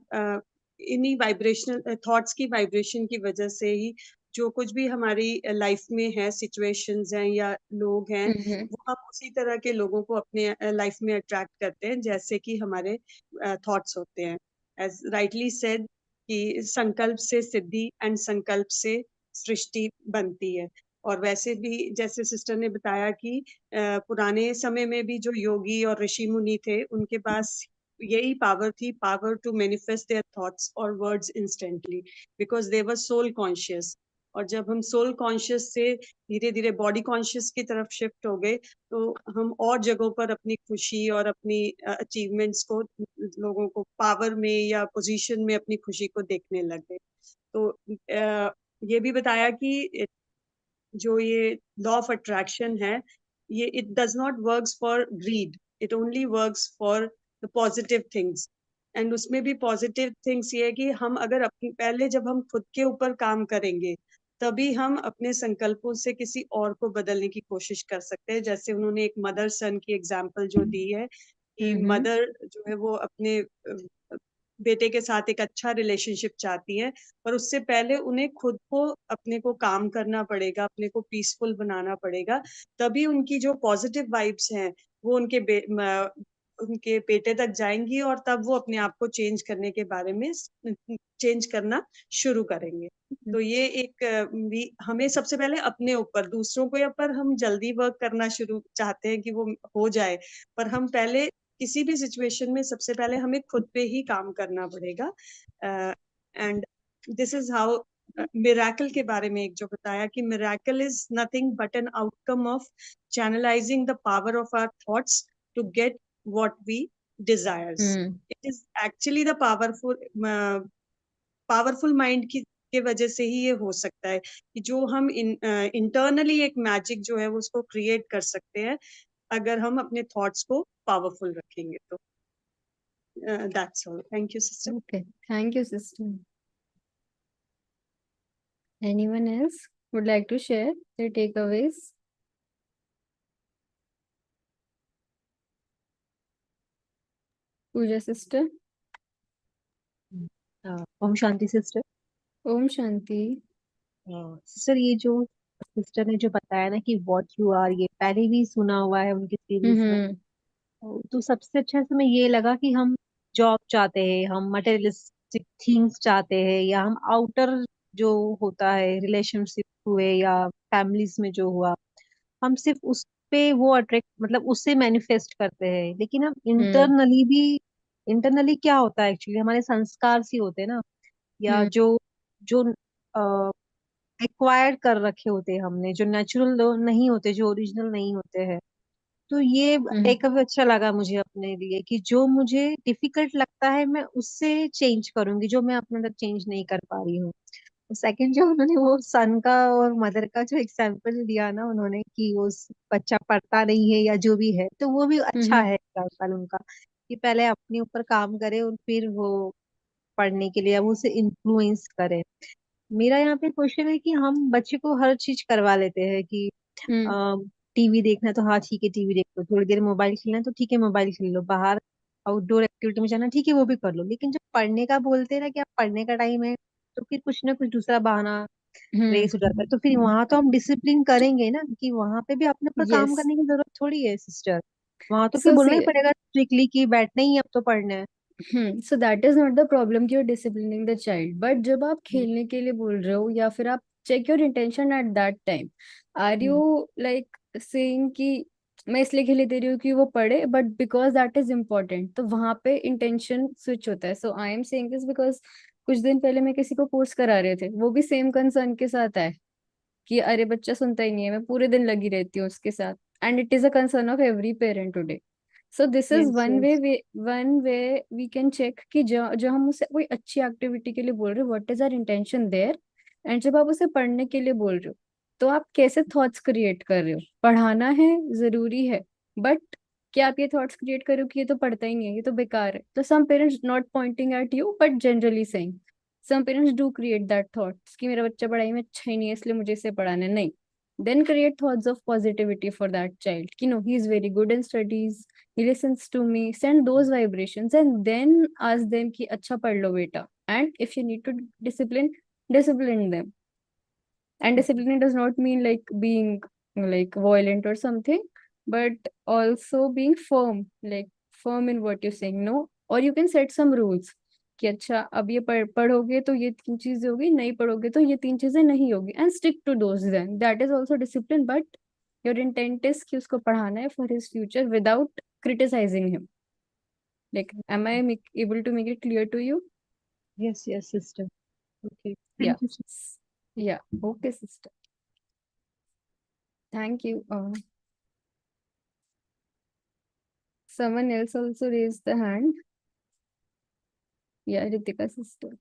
इन्हीं vibrational thoughts की vibration की वजह से ही जो कुछ भी हमारी life में है, सिचुएशंस हैं या लोग हैं, वो हम उसी तरह के लोगों को अपने लाइफ में अट्रैक्ट करते हैं जैसे कि हमारे थॉट्स होते हैं. एज राइटली सेड कि संकल्प से सिद्धि एंड संकल्प से सृष्टि बनती है. और वैसे भी जैसे सिस्टर ने बताया कि पुराने समय में भी जो योगी और ऋषि मुनि थे, उनके पास यही पावर थी, power to manifest their thoughts और words instantly, because they were soul conscious. और जब हम सोल कॉन्शियस से धीरे धीरे बॉडी कॉन्शियस की तरफ शिफ्ट हो गए, तो हम और जगहों पर अपनी खुशी और अपनी अचीवमेंट्स को, लोगों को पावर में या पोजीशन में अपनी खुशी को देखने लग गए. तो ये भी बताया कि जो ये लॉ ऑफ अट्रैक्शन है, ये it does not works for greed, it only works for the positive things. And उसमें भी पॉजिटिव थिंग्स ये है कि हम अगर अपने पहले जब हम खुद के ऊपर काम करेंगे तभी हम अपने संकल्पों से किसी और को बदलने की कोशिश कर सकते हैं। जैसे उन्होंने एक मदर सन की एग्जाम्पल जो दी है कि मदर जो है वो अपने बेटे के साथ एक अच्छा रिलेशनशिप चाहती है, पर उससे पहले उन्हें खुद को अपने को काम करना पड़ेगा, अपने को पीसफुल बनाना पड़ेगा, तभी उनकी जो पॉजिटिव वाइब्स हैं वो उनके बेटे तक जाएंगी और तब वो अपने आप को चेंज करने के बारे में चेंज करना शुरू करेंगे। तो ये एक भी हमें सबसे पहले अपने ऊपर, दूसरों के ऊपर हम जल्दी वर्क करना शुरू चाहते हैं कि वो हो जाए, पर हम पहले किसी भी सिचुएशन में सबसे पहले हमें खुद पे ही काम करना पड़ेगा। And this is how miracle के बारे में एक जो बताया कि miracle is nothing but an outcome of channelizing the power of our thoughts to get what we desires. It is actually the powerful mind की के वजह से ही ये हो सकता है कि जो हम इंटरनली एक मैजिक जो है वो उसको क्रिएट कर सकते हैं अगर हम अपने थॉट्स को पावरफुल रखेंगे तो। That's all. Thank you sister. Okay, thank you, sister. Anyone else would like to share their takeaways? Pooja sister. Om Shanti sister. Om Shanti. Sister ये जो सिस्टर ने जो बताया ना कि व्हाट यू आर, ये पहले भी सुना हुआ है उनकी सीरीज में। तो सबसे अच्छा समय ये लगा कि हम जॉब चाहते हैं, हम मटेरियलिस्टिक थिंग्स चाहते हैं, या हम आउटर जो होता है रिलेशनशिप हुए या फैमिलीज में जो हुआ, हम सिर्फ उस पे वो अट्रैक्ट मतलब उससे मैनिफेस्ट करते हैं। लेकिन हम इंटरनली भी, इंटरनली क्या होता है एक्चुअली, हमारे संस्कार सी होते हैं ना, या जो जो एक्वायर्ड कर रखे होते हैं हमने, जो नेचुरल नहीं होते, जो ओरिजिनल नहीं होते हैं। तो ये टेक अवे अच्छा लगा मुझे अपने लिए कि जो मुझे डिफिकल्ट लगता है मैं उससे चेंज करूंगी, जो मैं अपने अंदर चेंज नहीं कर पा रही हूँ। सेकंड जो उन्होंने वो सन का और मदर का जो एग्जाम्पल दिया ना उन्होंने कि वो बच्चा पढ़ता नहीं है या जो भी है, तो वो भी अच्छा है एग्जाम्पल उनका, कि पहले अपने ऊपर काम करे और फिर वो पढ़ने के लिए वो उसे इन्फ्लुएंस करे। मेरा यहाँ पे क्वेश्चन है कि हम बच्चे को हर चीज करवा लेते हैं कि टीवी देखना है तो हाँ ठीक है टीवी देख लो, थोड़ी देर मोबाइल खेलना है तो ठीक है मोबाइल खेल लो, बाहर आउटडोर एक्टिविटी में जाना ठीक है वो भी कर लो। लेकिन जब पढ़ने का बोलते हैं ना कि आप पढ़ने का टाइम है, तो फिर कुछ ना कुछ दूसरा बहाना रेस हो जाता है। तो फिर वहां तो हम डिसिप्लिन करेंगे ना, कि वहां पे भी अपने ऊपर काम Yes. करने की जरूरत थोड़ी है सिस्टर। वहां तो क्या So बोलना ही say, पड़ेगा स्ट्रिक्टली कि बैठना ही है, अब तो पढ़ना है। so that is not the problem कि you're disciplining the child. But जब आप खेलने के लिए बोल रहे हो या फिर आप check your intention at that time. Are you like saying कि मैं इसलिए खेले दे रही हूँ कि वो पढ़े, but because that is important, तो वहां पे intention switch होता है. So I am saying this because कुछ दिन पहले मैं किसी को कोर्स करा रहे थे, वो भी सेम कंसर्न के साथ आए कि अरे बच्चा सुनता ही नहीं है, मैं पूरे दिन लगी रहती हूँ उसके साथ. And it is a concern of every parent today. So this is yes one way we can check कि जो जो हम उसे कोई अच्छी एक्टिविटी के लिए बोल रहे हो, what is our intention there. And जब आप उसे पढ़ने के लिए बोल रहे हो, तो आप कैसे थॉट्स क्रिएट कर रहे हो. पढ़ाना है, जरूरी है, बट क्या आप ये थॉट्स क्रिएट कर रहे हो कि ये तो पढ़ता ही नहीं है, ये तो बेकार है. तो some parents not pointing at you but generally saying, some parents do create that thoughts कि मेरा बच्चा पढ़ाई में अच्छा ही नहीं है इसलिए मुझे इसे पढ़ाना है. नहीं, then create thoughts of positivity for that child कि no, he is very good in studies, he listens to me. Send those vibrations and then ask them कि अच्छा पढ़ लो बेटा. And if you need to discipline them. And discipline does not mean like being like violent or something, but also being firm, like firm in what you're saying. No, or you can set some rules कि अच्छा अब ये पढ़ोगे तो ये तीन चीजें होगी, नहीं पढ़ोगे तो ये तीन चीजें नहीं होगी. And stick to those. Then that is also discipline, but your intent is कि उसको पढ़ाना है for his future without criticizing him. Like, am I able to make it clear to you? Yes yes sister. Okay Yeah. Thank you. Yeah. Okay, sister. Thank you. Someone else also raised the hand. Yeah, Ritika sister.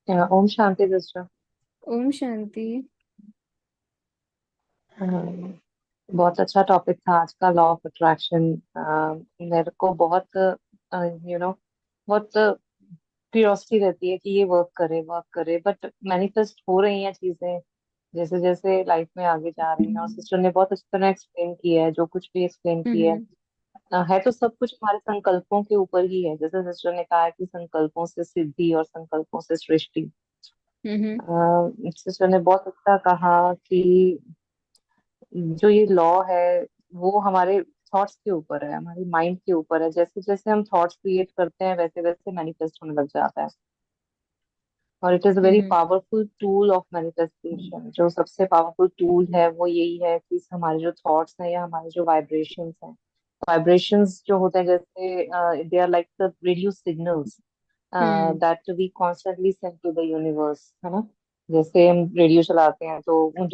Om Shanti sister. Om Shanti. बहुत अच्छा topic था आज का, law of attraction. मेरे को बहुत बहुत curiosity रहती है कि ये वर्क करे, बट मैनिफेस्ट हो रही हैं चीजें जैसे जैसे लाइफ में आगे जा रही हैं। और सिस्टर ने बहुत अच्छी तरह एक्सप्लेन किया है, जो कुछ भी एक्सप्लेन किया है। है तो सब कुछ हमारे संकल्पों के ऊपर ही है। जैसे सिस्टर ने कहा है कि संकल्पों से सिद्धि और संकल्पों से सृष्टि। सिस्टर ने बहुत अच्छा कहा कि जो ये लॉ है वो हमारे थॉट्स के ऊपर है, हमारे माइंड के ऊपर है। जैसे जैसे हम थॉट्स क्रिएट करते हैं वैसे वैसे मैनिफेस्ट होने लग जाता है। और it is a very powerful tool of manifestation. जो सबसे पावरफुल टूल है वो यही है कि हमारे जो थॉट्स हैं या हमारे जो वाइब्रेशंस हैं, वाइब्रेशंस जो होते हैं जैसे they are like the radio signals that we constantly send to the universe, है ना। जैसे हम रेडियो चलाते हैं तो वो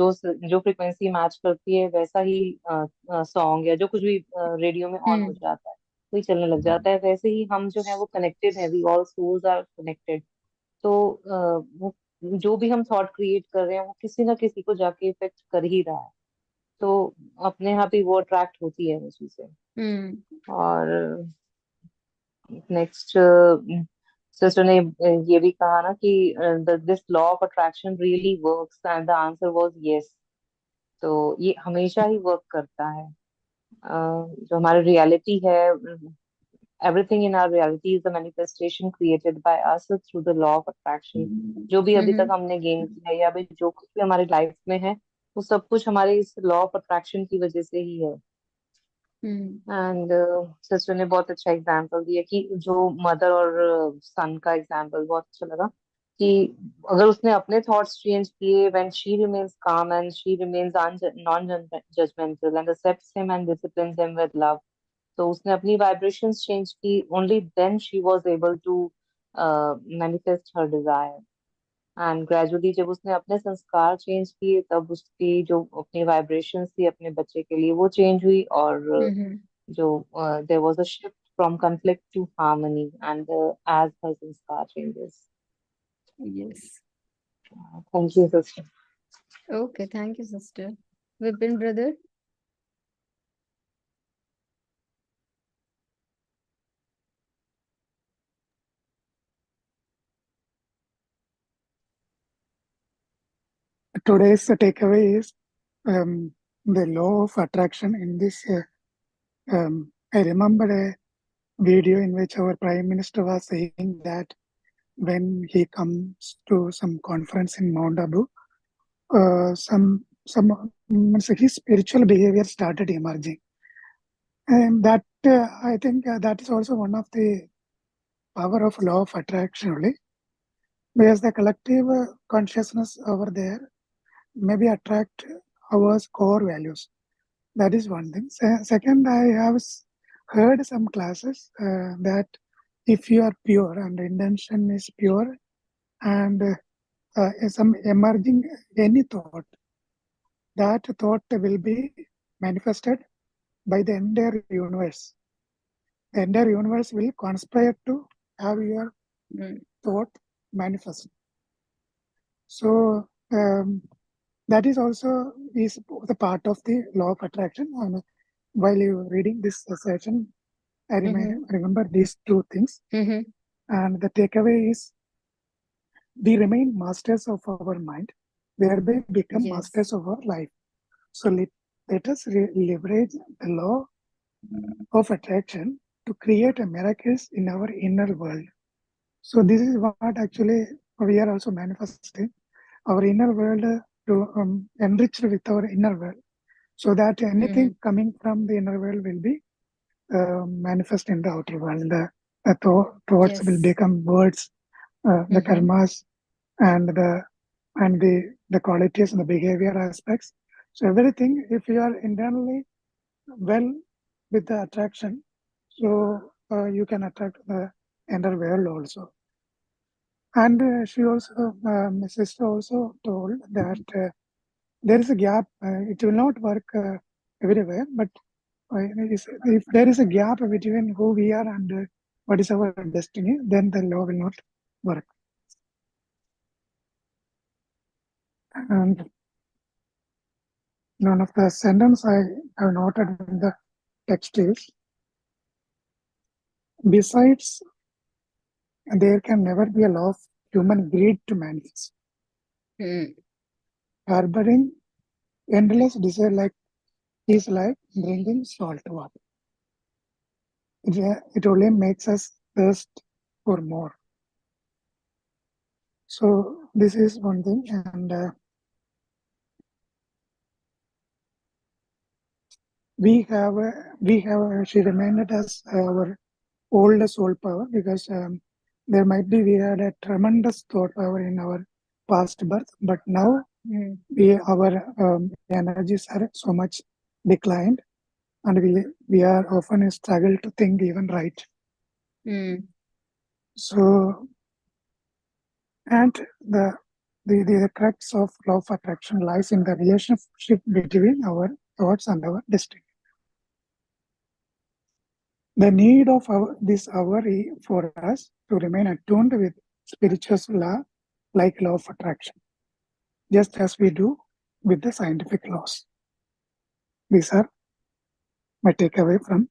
जो फ्रिक्वेंसी मैच करती है वैसा ही सॉन्ग या जो कुछ भी रेडियो में ऑन हो जाता है वही चलने लग जाता है। वैसे ही हम जो है वो कनेक्टेड है, we all souls are connected. तो वो जो भी हम थॉट क्रिएट कर रहे हैं वो किसी ना किसी को जाके इफेक्ट कर ही रहा है। तो अपने आप ही वो अट्रैक्ट होती है वो चीजें। और नेक्स्ट सिस्टर ने ये भी कहा ना कि this law of attraction really works, and the answer was yes. तो ये हमेशा ही वर्क करता है। जो हमारी रियलिटी है, everything in our reality is a manifestation created by us through the law of attraction. जो भी अभी तक हमने गेन किया है या अभी जो कुछ भी हमारी लाइफ में है वो सब कुछ हमारे इस लॉ ऑफ अट्रैक्शन की वजह से ही है। एंड सिस्टर ने बहुत अच्छा एग्जाम्पल दिया कि जो मदर और सन का एग्जाम्पल बहुत अच्छा लगा कि अगर उसने अपने थॉट्स चेंज किए, when she remains calm and she remains non judgmental and accepts him and disciplines him with love, तो उसने अपनी वाइब्रेशंस चेंज की, only then she was able to manifest her desire. And gradually जब उसने अपने संस्कार change किए तब उसकी जो अपनी वाइब्रेशंस थी अपने बच्चे के लिए वो चेंज हुई। और जो there was a shift from conflict to harmony, and as her sanskar changes. Yes. Thank you, sister. Okay, thank you, sister. Vipin, brother. Today's takeaway is the law of attraction in this. I remember a video in which our Prime Minister was saying that when he comes to some conference in Mount Abu, some his spiritual behavior started emerging, and that I think that is also one of the power of law of attraction, really, because the collective consciousness over there maybe attract our core values. That is one thing. Second, I have heard some classes that if you are pure and intention is pure and some emerging any thought, that thought will be manifested by the entire universe. The entire universe will conspire to have your thought manifest. So that is also is the part of the law of attraction. And while you reading this session, I remember these two things. And the takeaway is we remain masters of our mind, thereby become masters of our life. So let us leverage the law of attraction to create a miracles in our inner world. So this is what actually we are also manifesting our inner world to enrich with our inner world, so that anything coming from the inner world will be manifest in the outer world. The thoughts will become words, the karmas, and the qualities and the behavior aspects. So everything, if you are internally well with the attraction, so you can attract the inner world also. And she also, my sister also told that there is a gap. It will not work everywhere, but if there is a gap between who we are and what is our destiny, then the law will not work. And one of the sentence I have noted in the text is, besides, there can never be a law of human greed to manifest. Harboring endless desire is like drinking salt water. It only makes us thirst for more. So this is one thing, and she reminded us our old soul power, because there might be, we had a tremendous thought power in our past birth, but now our energies are so much declined, and we are often struggle to think even right. So, and the crux of law of attraction lies in the relationship between our thoughts and our destiny. The need of this hour for us to remain attuned with spiritual law, like law of attraction, just as we do with the scientific laws. These are my takeaway from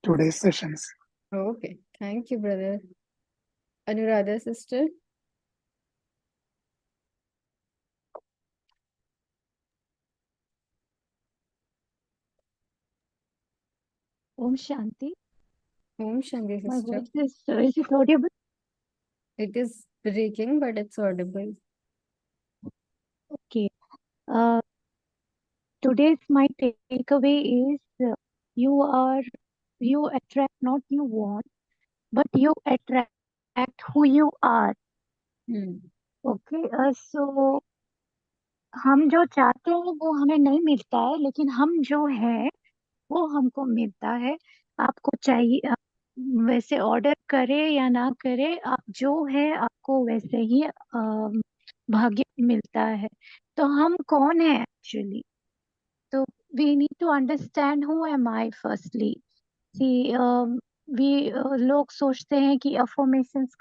today's sessions. Okay, thank you, brother. Anuradha sister. Om Shanti. Om Shanti My sister. voice is it audible? It is breaking, but it's audible. Okay. Today's my takeaway is you attract not you want, but you attract who you are. Okay. So हम जो चाहते हैं वो हमें नहीं मिलता है, लेकिन हम जो है वो हमको मिलता है। आपको चाहिए वैसे ऑर्डर करे या ना करे, आप जो है आपको वैसे ही भाग्य मिलता है। तो हम कौन है एक्चुअली? तो we need to understand who am I firstly. लोग सोचते हैं कि अफर्मेशंस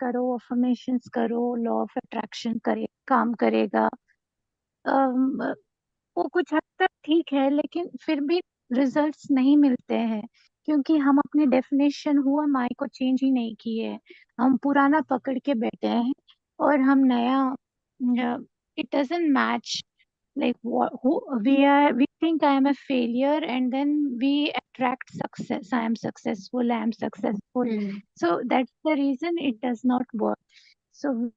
करो, लॉ ऑफ अट्रैक्शन करे काम करेगा। वो कुछ हद तक ठीक है, लेकिन फिर भी रिजल्ट्स नहीं मिलते हैं, क्योंकि हम अपनी डेफिनेशन हुआ माई को चेंज ही नहीं किए। हम पुराना पकड़ के बैठे हैं और हम नया it doesn't match like we think I am a failure, and then we attract success. I am successful. So that's the reason it does not work. So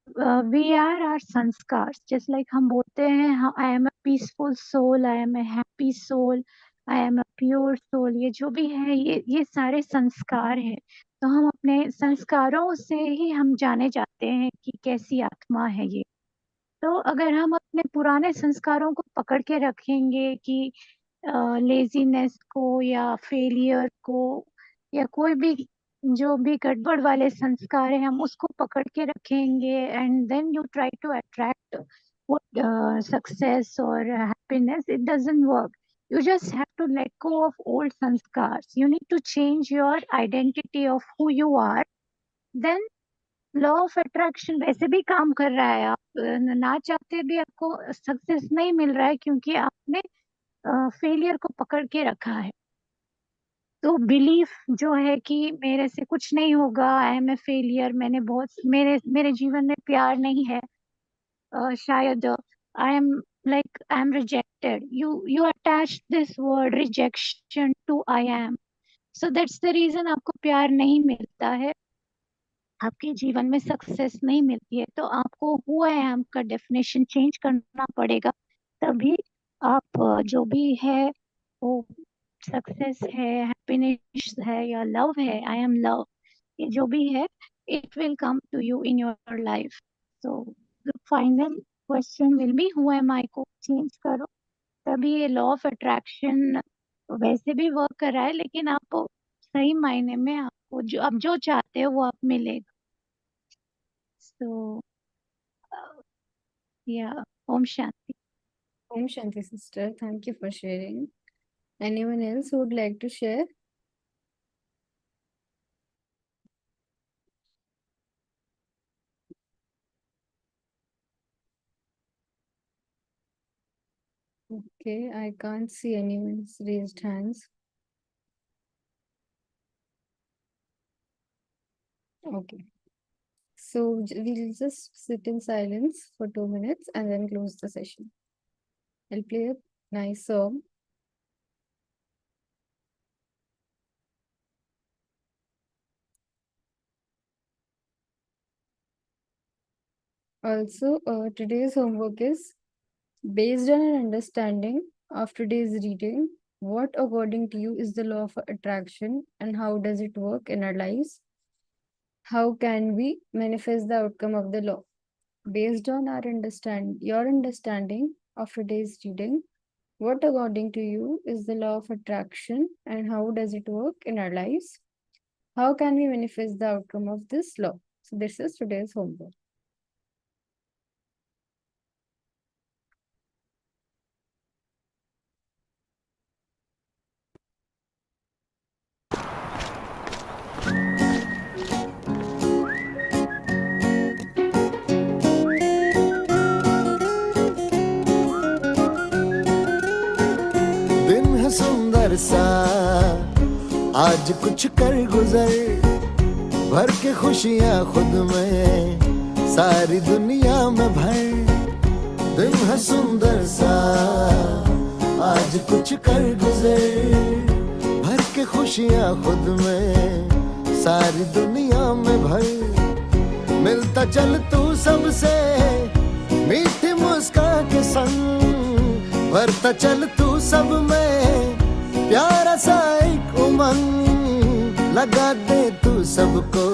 we are our sanskars. Just like हम बोलते हैं I am a peaceful soul, I am a happy soul, I am a pure soul, ये जो भी है ये सारे संस्कार हैं। तो हम अपने संस्कारों से ही हम जाने जाते हैं कि कैसी आत्मा है ये। तो अगर हम अपने पुराने संस्कारों को पकड़ के रखेंगे कि लेजीनेस को या फेलियर को या कोई भी जो भी गड़बड़ वाले संस्कार है हम उसको पकड़ के रखेंगे, and then you try to attract success और happiness, it doesn't work. You just have to let go of old sanskars. You need to change your identity of who you are. Then law of attraction वैसे भी काम कर रहा है। आप ना चाहते भी आपको सक्सेस नहीं मिल रहा है, क्योंकि आपने फेलियर को पकड़ के रखा है। तो बिलीफ जो है कि मेरे से कुछ नहीं होगा, आई एम ए फेलियर, मैंने बहुत मेरे जीवन में प्यार नहीं है, शायद I am rejected, you attach this word rejection to I am. So that's the reason आपको प्यार नहीं मिलता है, आपके जीवन में सक्सेस नहीं मिलती है। तो आपको हु आई एम का डेफिनेशन चेंज करना पड़ेगा, तभी आप जो भी है वो सक्सेस है, हैप्पीनेस है या लव है, आई एम लव, ये जो भी है it will come to you in your life. So the final question will be who am I को चेंज करो, तभी ये लॉ ऑफ अट्रैक्शन वैसे भी वर्क कर रहा है, लेकिन आप सही मायने में आपको जो आप जो चाहते हो वो आप मिलेगा। So, yeah, Om Shanti. Om Shanti sister, thank you for sharing. Anyone else who would like to share? Okay, I can't see anyone's raised hands. Okay. So we'll just sit in silence for 2 minutes and then close the session. I'll play a nice song. Also, today's homework is based on an understanding of today's reading. What, according to you, is the law of attraction and how does it work in our lives? How can we manifest the outcome of the law? Based on your understanding of today's reading, what, according to you, is the law of attraction and how does it work in our lives? How can we manifest the outcome of this law? So, this is today's homework. दिन है सुंदर सा आज कुछ कर गुजर भर के खुशियाँ खुद में सारी दुनिया में भर दिन है सुंदर सा आज कुछ कर गुजर भर के खुशियाँ खुद में सारी दुनिया में भर मिलता चल तू सबसे मीठी मुस्कान के संग भरता चल तू सब में प्यारा सा एक उमंग लगा दे तू सबको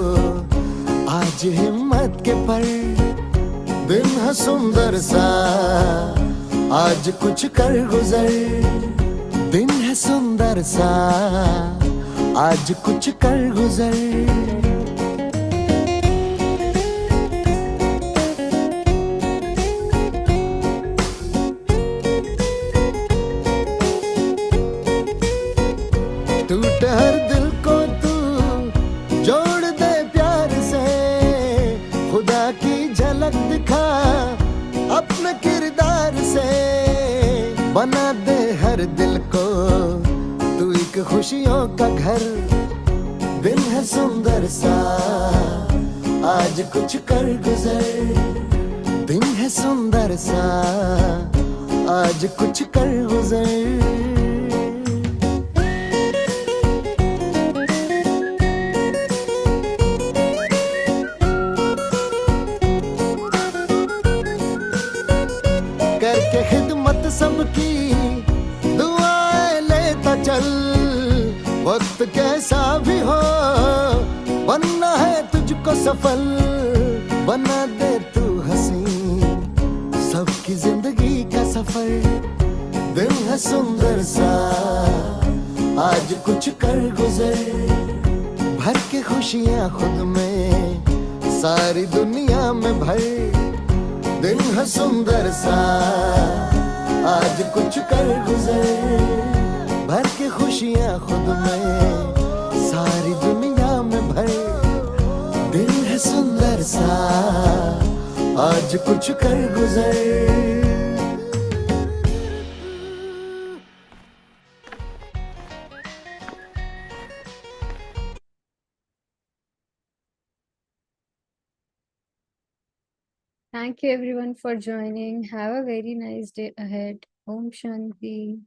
आज हिम्मत के पर दिन है सुंदर सा आज कुछ कर गुजर दिन है सुंदर सा आज कुछ कर गुजर टूटे हर दिल को तू जोड़ दे प्यार से खुदा की झलक दिखा अपने किरदार से बना दे हर दिल को तू एक खुशियों का घर दिन है सुंदर सा आज कुछ कर गुजर दिन है सुंदर सा आज कुछ कर गुजर करके खिदमत सबकी दुआएं लेता चल वक्त कैसा भी हो बनना है तुझको सफल बना दे तू हंसी सबकी जिंदगी का सफर दिन है सुंदर सा आज कुछ कर गुजर भर के खुशियाँ खुद में सारी दुनिया में भर दिन है सुंदर सा आज कुछ कर गुजर भर के खुशियाँ खुद में सारी दुनिया में भर दिन है सुंदर सा आज कुछ कर गुजर Thank you everyone for joining. Have a very nice day ahead. Om Shanti.